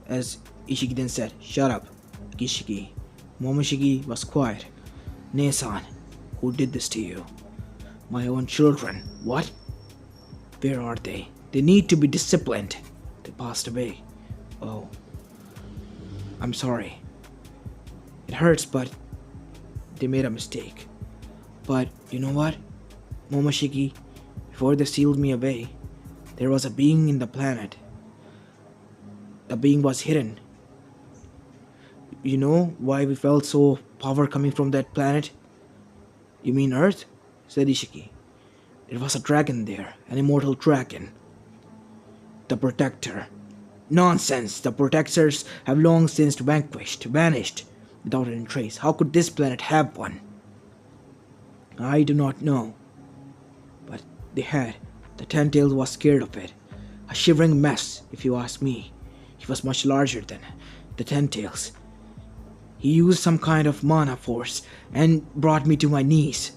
As Ishiki then said, "Shut up, Kishiki." Momoshiki was quiet. "Ne-san, who did this to you?" "My own children." "What?" "Where are they? They need to be disciplined." "They passed away." "Oh, I'm sorry. It hurts, but they made a mistake." "But you know what, Momoshiki? Before they sealed me away, there was a being in the planet. The being was hidden. You know why we felt so power coming from that planet?" "You mean Earth?" said Ishiki. "It was a dragon there, an immortal dragon. The Protector." "Nonsense! The Protectors have long since vanished, without any trace. How could this planet have one?" "I do not know. they had. The Ten-Tailed was scared of it. A shivering mess, if you ask me. He was much larger than the Ten-Tails. He used some kind of mana force and brought me to my knees.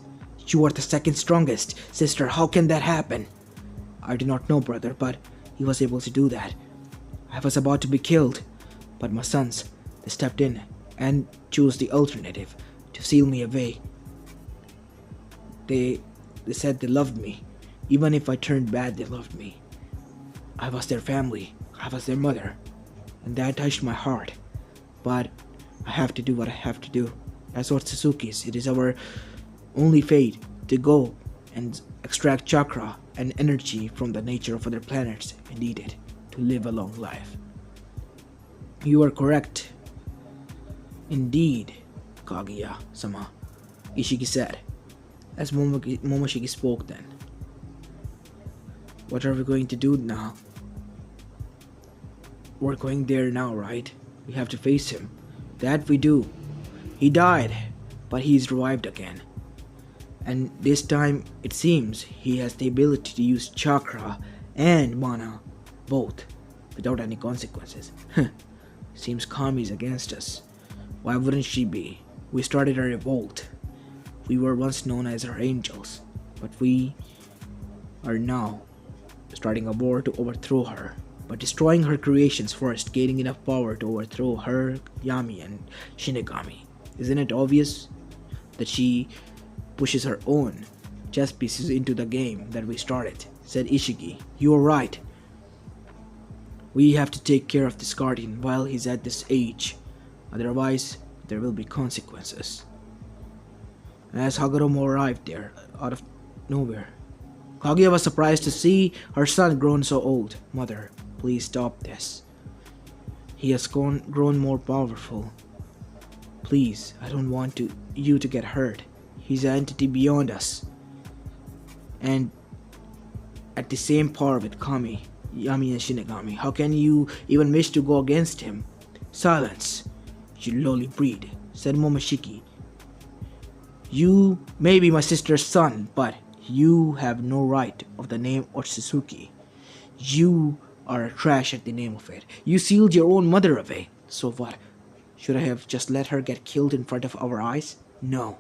You are the second strongest, sister. How can that happen? I do not know, brother, but he was able to do that. I was about to be killed, but my sons, they stepped in and chose the alternative to seal me away. They said they loved me. Even if I turned bad, they loved me. I was their family. I was their mother. And that touched my heart. But I have to do what I have to do. As Otsutsukis, it is our only fate to go and extract chakra and energy from the nature of other planets and eat it to live a long life. You are correct. Indeed, Kaguya-sama, Ishiki said, as Momoshiki spoke then. What are we going to do now? We're going there now, right? We have to face him. That we do. He died, but he's revived again. And this time, it seems, he has the ability to use chakra and mana, both, without any consequences. Seems Kami's against us. Why wouldn't she be? We started a revolt. We were once known as her angels, but we are now starting a war to overthrow her, but destroying her creations first, gaining enough power to overthrow her, Yami, and Shinigami. Isn't it obvious that she pushes her own chess pieces into the game that we started? Said Ishiki. You are right. We have to take care of this guardian while he's at this age. Otherwise, there will be consequences. As Hagoromo arrived there, out of nowhere, Kaguya was surprised to see her son grown so old. Mother, please stop this. He has grown more powerful. Please, I don't want you to get hurt. He's an entity beyond us. And at the same power with Kami, Yami and Shinigami. How can you even wish to go against him? Silence, you lowly breed, said Momoshiki. You may be my sister's son, but you have no right of the name Otsutsuki. You are a trash at the name of it. You sealed your own mother away. So what? Should I have just let her get killed in front of our eyes? No.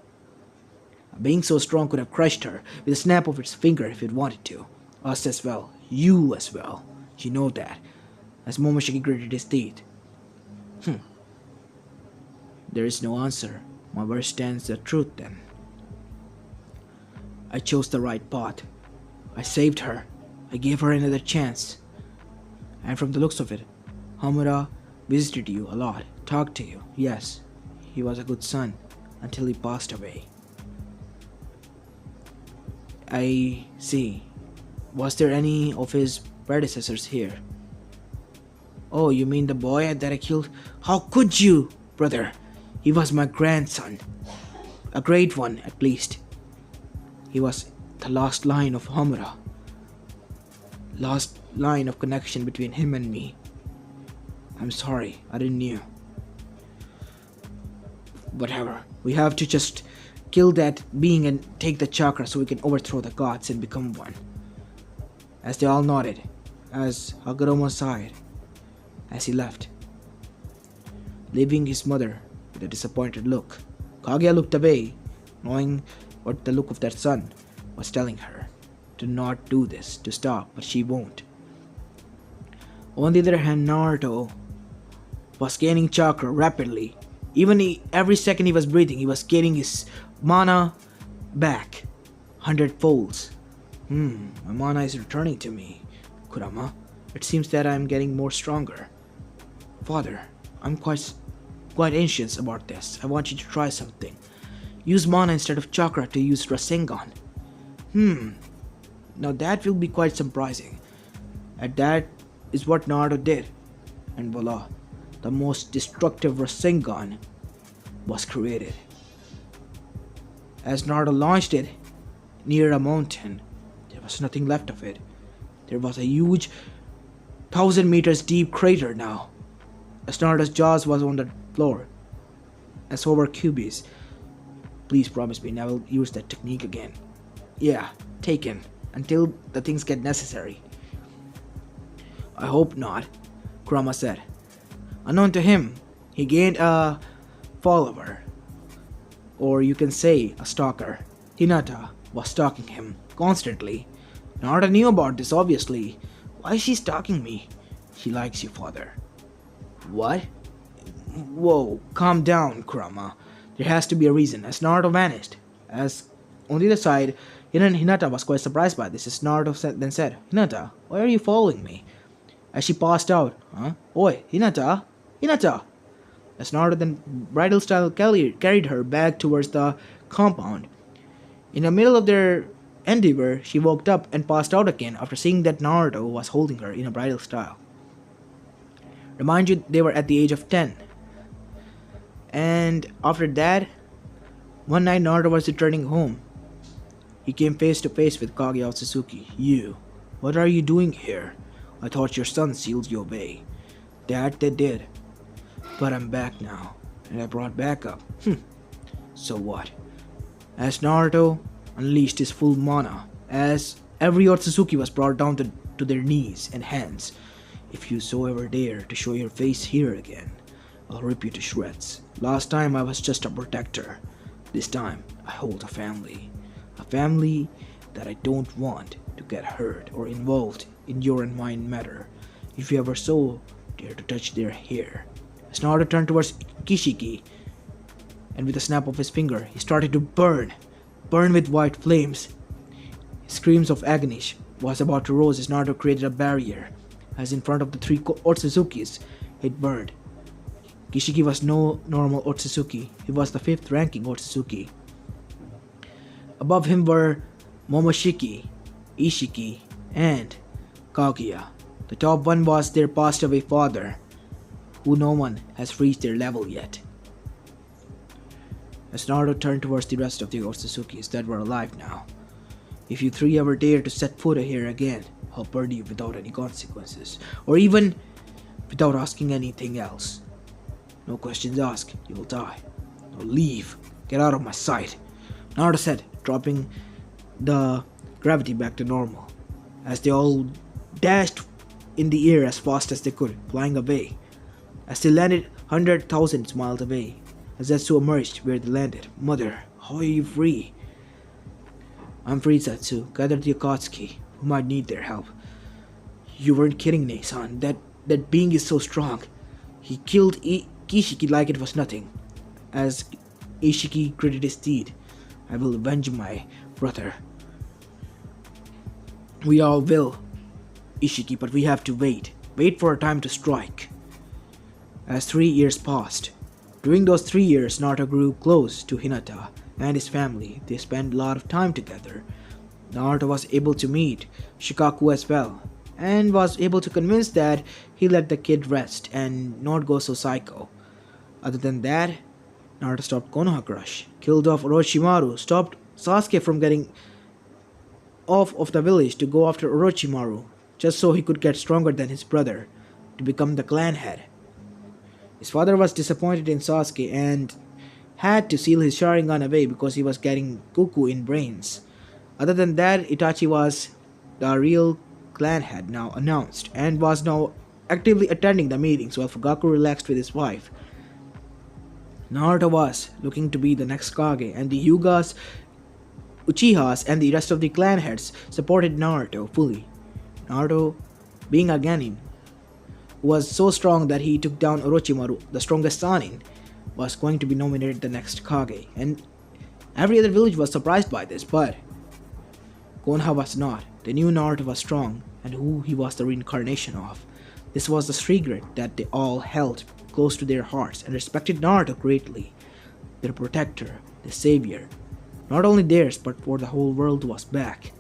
A being so strong could have crushed her with a snap of its finger if it wanted to. Us as well. You as well. You know that. As Momoshiki gritted his teeth. There is no answer. My word stands the truth then. I chose the right path. I saved her. I gave her another chance. And from the looks of it, Hamura visited you a lot, talked to you. Yes, he was a good son until he passed away. I see. Was there any of his predecessors here? Oh, you mean the boy that I killed? How could you, brother? He was my grandson. A great one, at least. He was the last line of Hamura. Last line of connection between him and me. I'm sorry, I didn't know. Whatever. We have to just kill that being and take the chakra so we can overthrow the gods and become one. As they all nodded, as Hagoromo sighed, as he left, leaving his mother with a disappointed look. Kaguya looked away, knowing what the look of that son was telling her. To not do this, to stop, but she won't. On the other hand, Naruto was gaining chakra rapidly. Every second he was breathing, he was gaining his mana back 100 folds. My mana is returning to me, Kurama. It seems that I am getting more stronger. Father, I'm quite anxious about this. I want you to try something. Use mana instead of chakra to use Rasengan. Now that will be quite surprising. And that is what Naruto did. And voila, the most destructive Rasengan was created. As Naruto launched it near a mountain, there was nothing left of it. There was a huge 1,000 meters deep crater now. As Naruto's jaws was on the floor, and so were Kyuubi's. Please promise me never use that technique again. Yeah, taken. until the things get necessary. I hope not, Kurama said. Unknown to him, he gained a follower, or you can say a stalker. Hinata was stalking him constantly. Naruto knew about this, obviously. Why is she stalking me? She likes you, father. What? Whoa, calm down, Kurama. There has to be a reason, as Naruto vanished. As on the other side, Hinata was quite surprised by this, as Naruto then said, Hinata, why are you following me? As she passed out, huh? Oi, Hinata! Hinata! As Naruto then bridal style carried her back towards the compound. In the middle of their endeavor, she woke up and passed out again after seeing that Naruto was holding her in a bridal style. Remind you, they were at the age of 10. And after that, one night Naruto was returning home. He came face to face with Kaguya Otsutsuki. You, what are you doing here? I thought your son sealed you away. That they did. But I'm back now, and I brought backup. So what? As Naruto unleashed his full mana, as every Otsutsuki was brought down to their knees and hands. If you so ever dare to show your face here again, I'll rip you to shreds. Last time I was just a protector. This time I hold a family. A family that I don't want to get hurt or involved in your and mine matter. If you ever so dare to touch their hair. As Naruto turned towards Kishiki, and with a snap of his finger, he started to burn with white flames. His screams of agony was about to rise as Naruto created a barrier. As in front of the three Otsutsukis, it burned. Kishiki was no normal Otsutsuki. He was the 5th ranking Otsutsuki. Above him were Momoshiki, Ishiki, and Kaguya. The top one was their passed away father, who no one has reached their level yet. As Naruto turned towards the rest of the Otsutsukis that were alive now. If you three ever dare to set foot here again, I'll burn you without any consequences, or even without asking anything else. No questions asked, you will die. Now leave, get out of my sight, Naruto said, dropping the gravity back to normal, as they all dashed in the air as fast as they could, flying away. As they landed 100,000 miles away, as Zetsu emerged where they landed. Mother, how are you free? I'm free, Zetsu. Gather the Akatsuki, who might need their help. You weren't kidding me, son. That being is so strong. He killed Kishiki like it was nothing. As Ishiki gritted his teeth, I will avenge my brother. We all will, Ishiki, but we have to wait. Wait for a time to strike. As 3 years passed. During those 3 years, Naruto grew close to Hinata and his family. They spent a lot of time together. Naruto was able to meet Shikaku as well, and was able to convince that he let the kid rest and not go so psycho. Other than that, Naruto stopped Konoha Crush, killed off Orochimaru, stopped Sasuke from getting off of the village to go after Orochimaru, just so he could get stronger than his brother, to become the clan head. His father was disappointed in Sasuke and had to seal his Sharingan away because he was getting cuckoo in brains. Other than that, Itachi was the real clan head now announced and was now actively attending the meetings while Fugaku relaxed with his wife. Naruto was looking to be the next Kage, and the Hyugas, Uchihas, and the rest of the clan heads supported Naruto fully. Naruto, being a Genin, was so strong that he took down Orochimaru, the strongest Sanin, was going to be nominated the next Kage, and every other village was surprised by this, but Konoha was not. They knew Naruto was strong and who he was the reincarnation of. This was the secret that they all held close to their hearts and respected Naruto greatly. Their protector, the savior, not only theirs but for the whole world was back.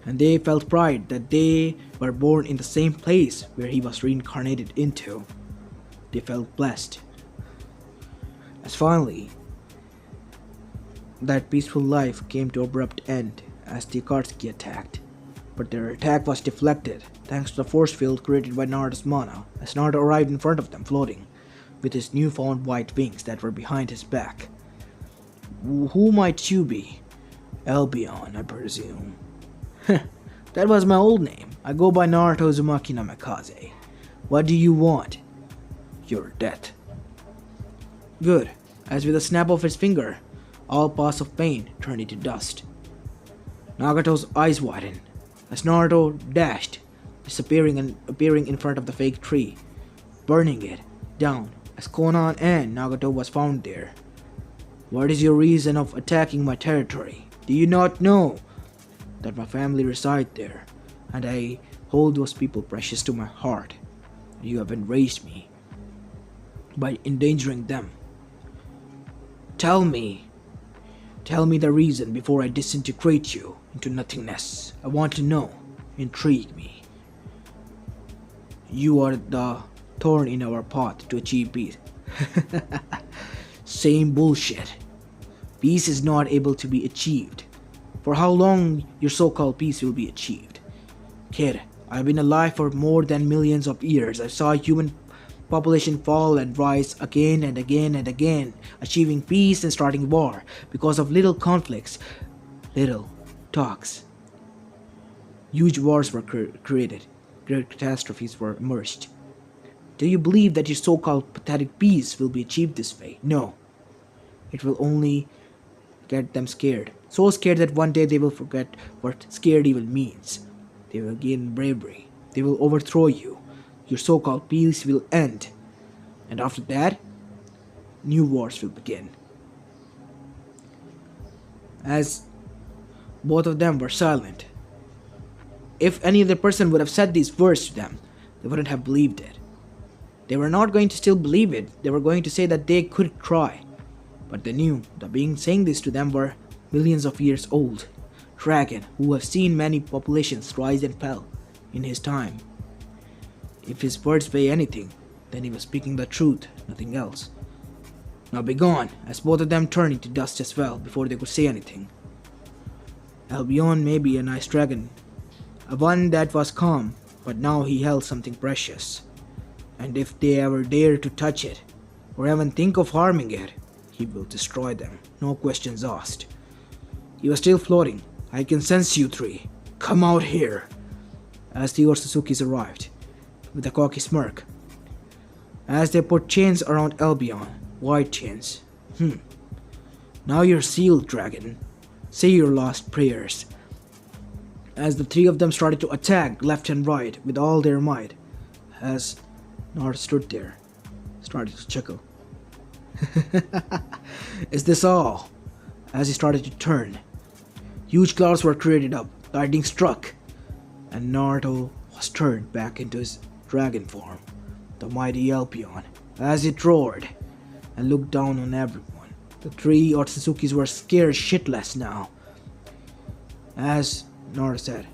And they felt pride that they were born in the same place where he was reincarnated into. They felt blessed. As finally, that peaceful life came to abrupt end as the Akatsuki attacked. But their attack was deflected thanks to the force field created by Naruto's mana, as Naruto arrived in front of them floating, with his newfound white wings that were behind his back. Who might you be? Albion, I presume. That was my old name. I go by Naruto Uzumaki Namikaze. What do you want? Your death. Good. As with a snap of his finger, all paths of pain turned into dust. Nagato's eyes widened as Naruto dashed, disappearing and appearing in front of the fake tree, burning it down as Konoha and Nagato was found there. What is your reason of attacking my territory? Do you not know that my family reside there, and I hold those people precious to my heart? You have enraged me by endangering them. Tell me the reason before I disintegrate you into nothingness. I want to know. Intrigue me. You are the thorn in our path to achieve peace. Same bullshit. Peace is not able to be achieved. For how long your so-called peace will be achieved? Kid, I've been alive for more than millions of years. I saw human population fall and rise again and again and again, achieving peace and starting war because of little conflicts, little talks. Huge wars were created, great catastrophes were emerged. Do you believe that your so-called pathetic peace will be achieved this way? No. It will only get them scared. So scared that one day they will forget what scared even means. They will gain bravery. They will overthrow you. Your so-called peace will end. And after that, new wars will begin. As both of them were silent, if any other person would have said these words to them, they wouldn't have believed it. They were not going to still believe it. They were going to say that they could try. But they knew the being saying this to them were millions of years old. Dragon who have seen many populations rise and fall in his time. If his words weigh anything, then he was speaking the truth, nothing else. Now be gone, as both of them turned into dust as well before they could say anything. Albion may be a nice dragon, a one that was calm, but now he held something precious. And if they ever dare to touch it, or even think of harming it, he will destroy them, no questions asked. He was still floating. I can sense you three. Come out here. As the Otsutsukis arrived, with a cocky smirk. As they put chains around Albion, white chains. Now you're sealed, dragon. Say your last prayers. As the three of them started to attack left and right with all their might, as Naruto stood there, started to chuckle. Is this all? As he started to turn, huge clouds were created up, lightning struck, and Naruto was turned back into his dragon form, the mighty Albion, as it roared and looked down on everyone. The three Otsutsukis were scared shitless now. As Naruto said,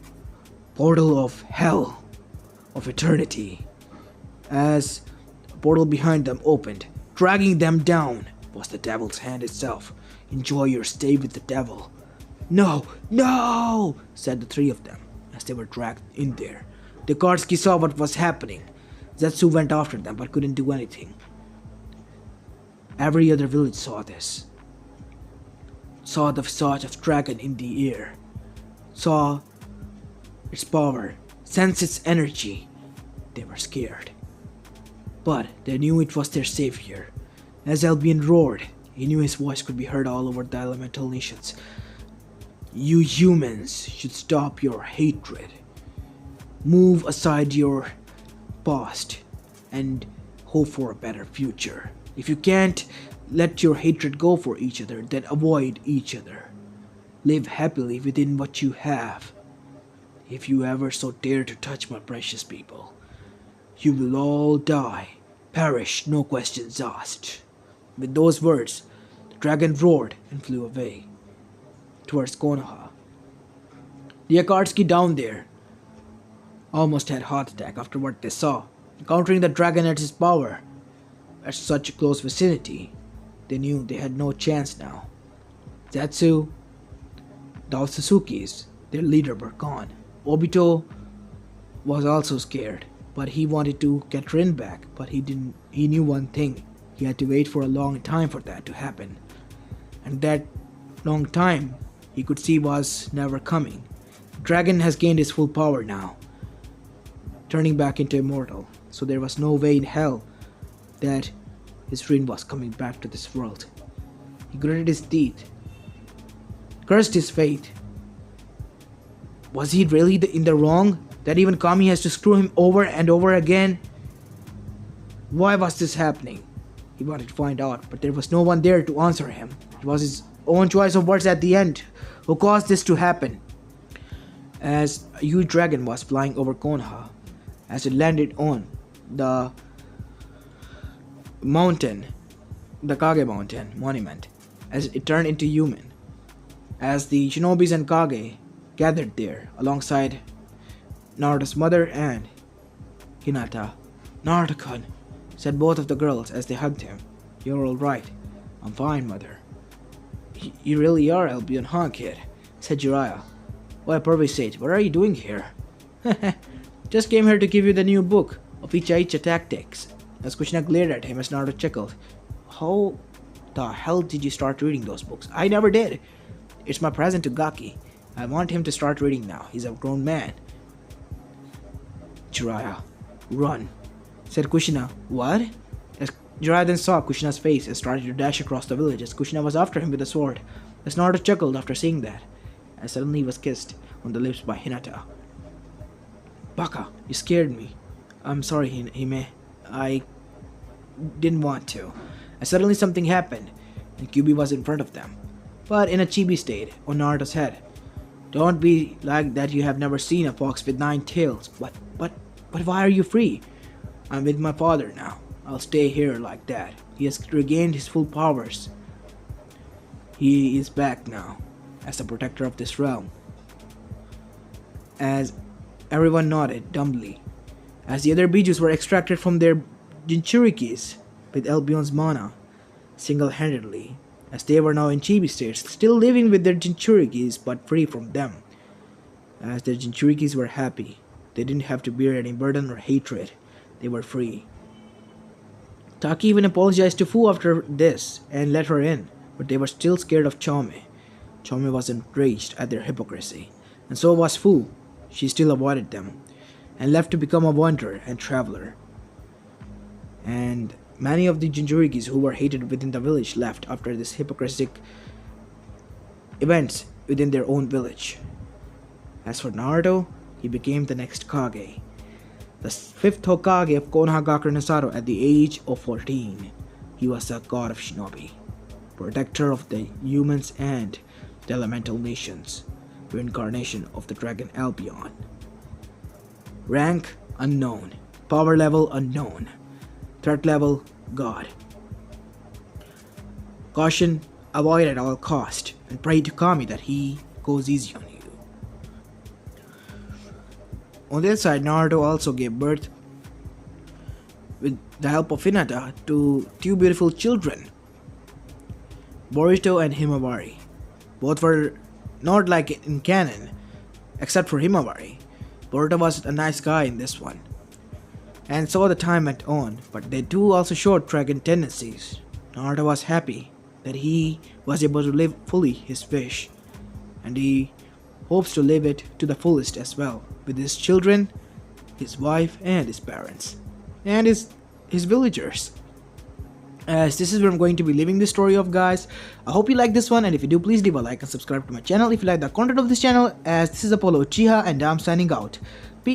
portal of hell, of eternity. As a portal behind them opened, dragging them down was the devil's hand itself. Enjoy your stay with the devil. No, no, said the three of them as they were dragged in there. The Katsuki saw what was happening. Zetsu went after them but couldn't do anything. Every other village saw this. Saw the visage of dragon in the air. Saw its power, sensed its energy. They were scared. But they knew it was their savior. As Albion roared, he knew his voice could be heard all over the elemental nations. You humans should stop your hatred. Move aside your past and hope for a better future. If you can't let your hatred go for each other, then avoid each other. Live happily within what you have. If you ever so dare to touch my precious people, you will all die, perish, no questions asked. With those words, the dragon roared and flew away towards Konoha. The Akatsuki down there almost had a heart attack after what they saw. Encountering the dragon at his power at such a close vicinity, they knew they had no chance now. Zetsu, the Otsutsukis, their leader, were gone. Obito was also scared, but he wanted to get Rin back, but he knew one thing. He had to wait for a long time for that to happen. And that long time, he could see was never coming. The dragon has gained his full power now, turning back into immortal, so there was no way in hell that his friend was coming back to this world. He gritted his teeth, cursed his fate. Was he really in the wrong? That even Kami has to screw him over and over again? Why was this happening? He wanted to find out, but there was no one there to answer him. It was his own choice of words at the end who caused this to happen. As a huge dragon was flying over Konoha, as it landed on the mountain, the Kage mountain monument, as it turned into human, as the shinobis and Kage gathered there alongside Naruto's mother and Hinata. "Naruto-kun," said both of the girls as they hugged him. "You're alright." "I'm fine, mother." You really are Albion, huh, kid?" said Jiraiya. "Why, Pervisate, what are you doing here?" "Just came here to give you the new book of Icha tactics." As Kushina glared at him as Naruto chuckled. "How the hell did you start reading those books?" "I never did. It's my present to Gaki. I want him to start reading now. He's a grown man." "Jiraiya, run," said Kushina. "What?" As Jiraiya then saw Kushina's face and started to dash across the village as Kushina was after him with a sword. As Naruto chuckled after seeing that, and suddenly he was kissed on the lips by Hinata. "Baka, you scared me." "I'm sorry, Hime. I didn't want to." And suddenly something happened, and Kyuubi was in front of them, but in a chibi state on Naruto's head. "Don't be like that. You have never seen a fox with 9 tails. But why are you free?" "I'm with my father now. I'll stay here like that. He has regained his full powers. He is back now as the protector of this realm." As everyone nodded dumbly, as the other Bijus were extracted from their Jinchurikis with Albion's mana single-handedly, as they were now in chibi states, still living with their Jinchurikis but free from them. As their Jinchurikis were happy, they didn't have to bear any burden or hatred. They were free. Taki even apologized to Fu after this and let her in, but they were still scared of Chome. Chome was enraged at their hypocrisy, and so was Fu. She still avoided them, and left to become a wanderer and traveler. And many of the Jinchurikis who were hated within the village left after this hypocritic events within their own village. As for Naruto, he became the next Kage, the 5th Hokage of Konoha Gakure no Saro at the age of 14. He was the god of shinobi, protector of the humans and the elemental nations, reincarnation of the dragon Albion. Rank unknown, power level unknown, threat level god. Caution, avoid at all cost, and pray to Kami that he goes easy on you. On the other side, Naruto also gave birth, with the help of Hinata, to 2 beautiful children, Boruto and Himawari. Both were not like in canon, except for Himawari. Boruto was a nice guy in this one. And so the time went on, but they too also showed dragon tendencies. Naruto was happy that he was able to live fully his wish, and he hopes to live it to the fullest as well, with his children, his wife, and his parents, and his villagers. As this is where I'm going to be leaving this story off, guys. I hope you like this one, and if you do, please leave a like and subscribe to my channel if you like the content of this channel, as this is Apollo Uchiha and I'm signing out.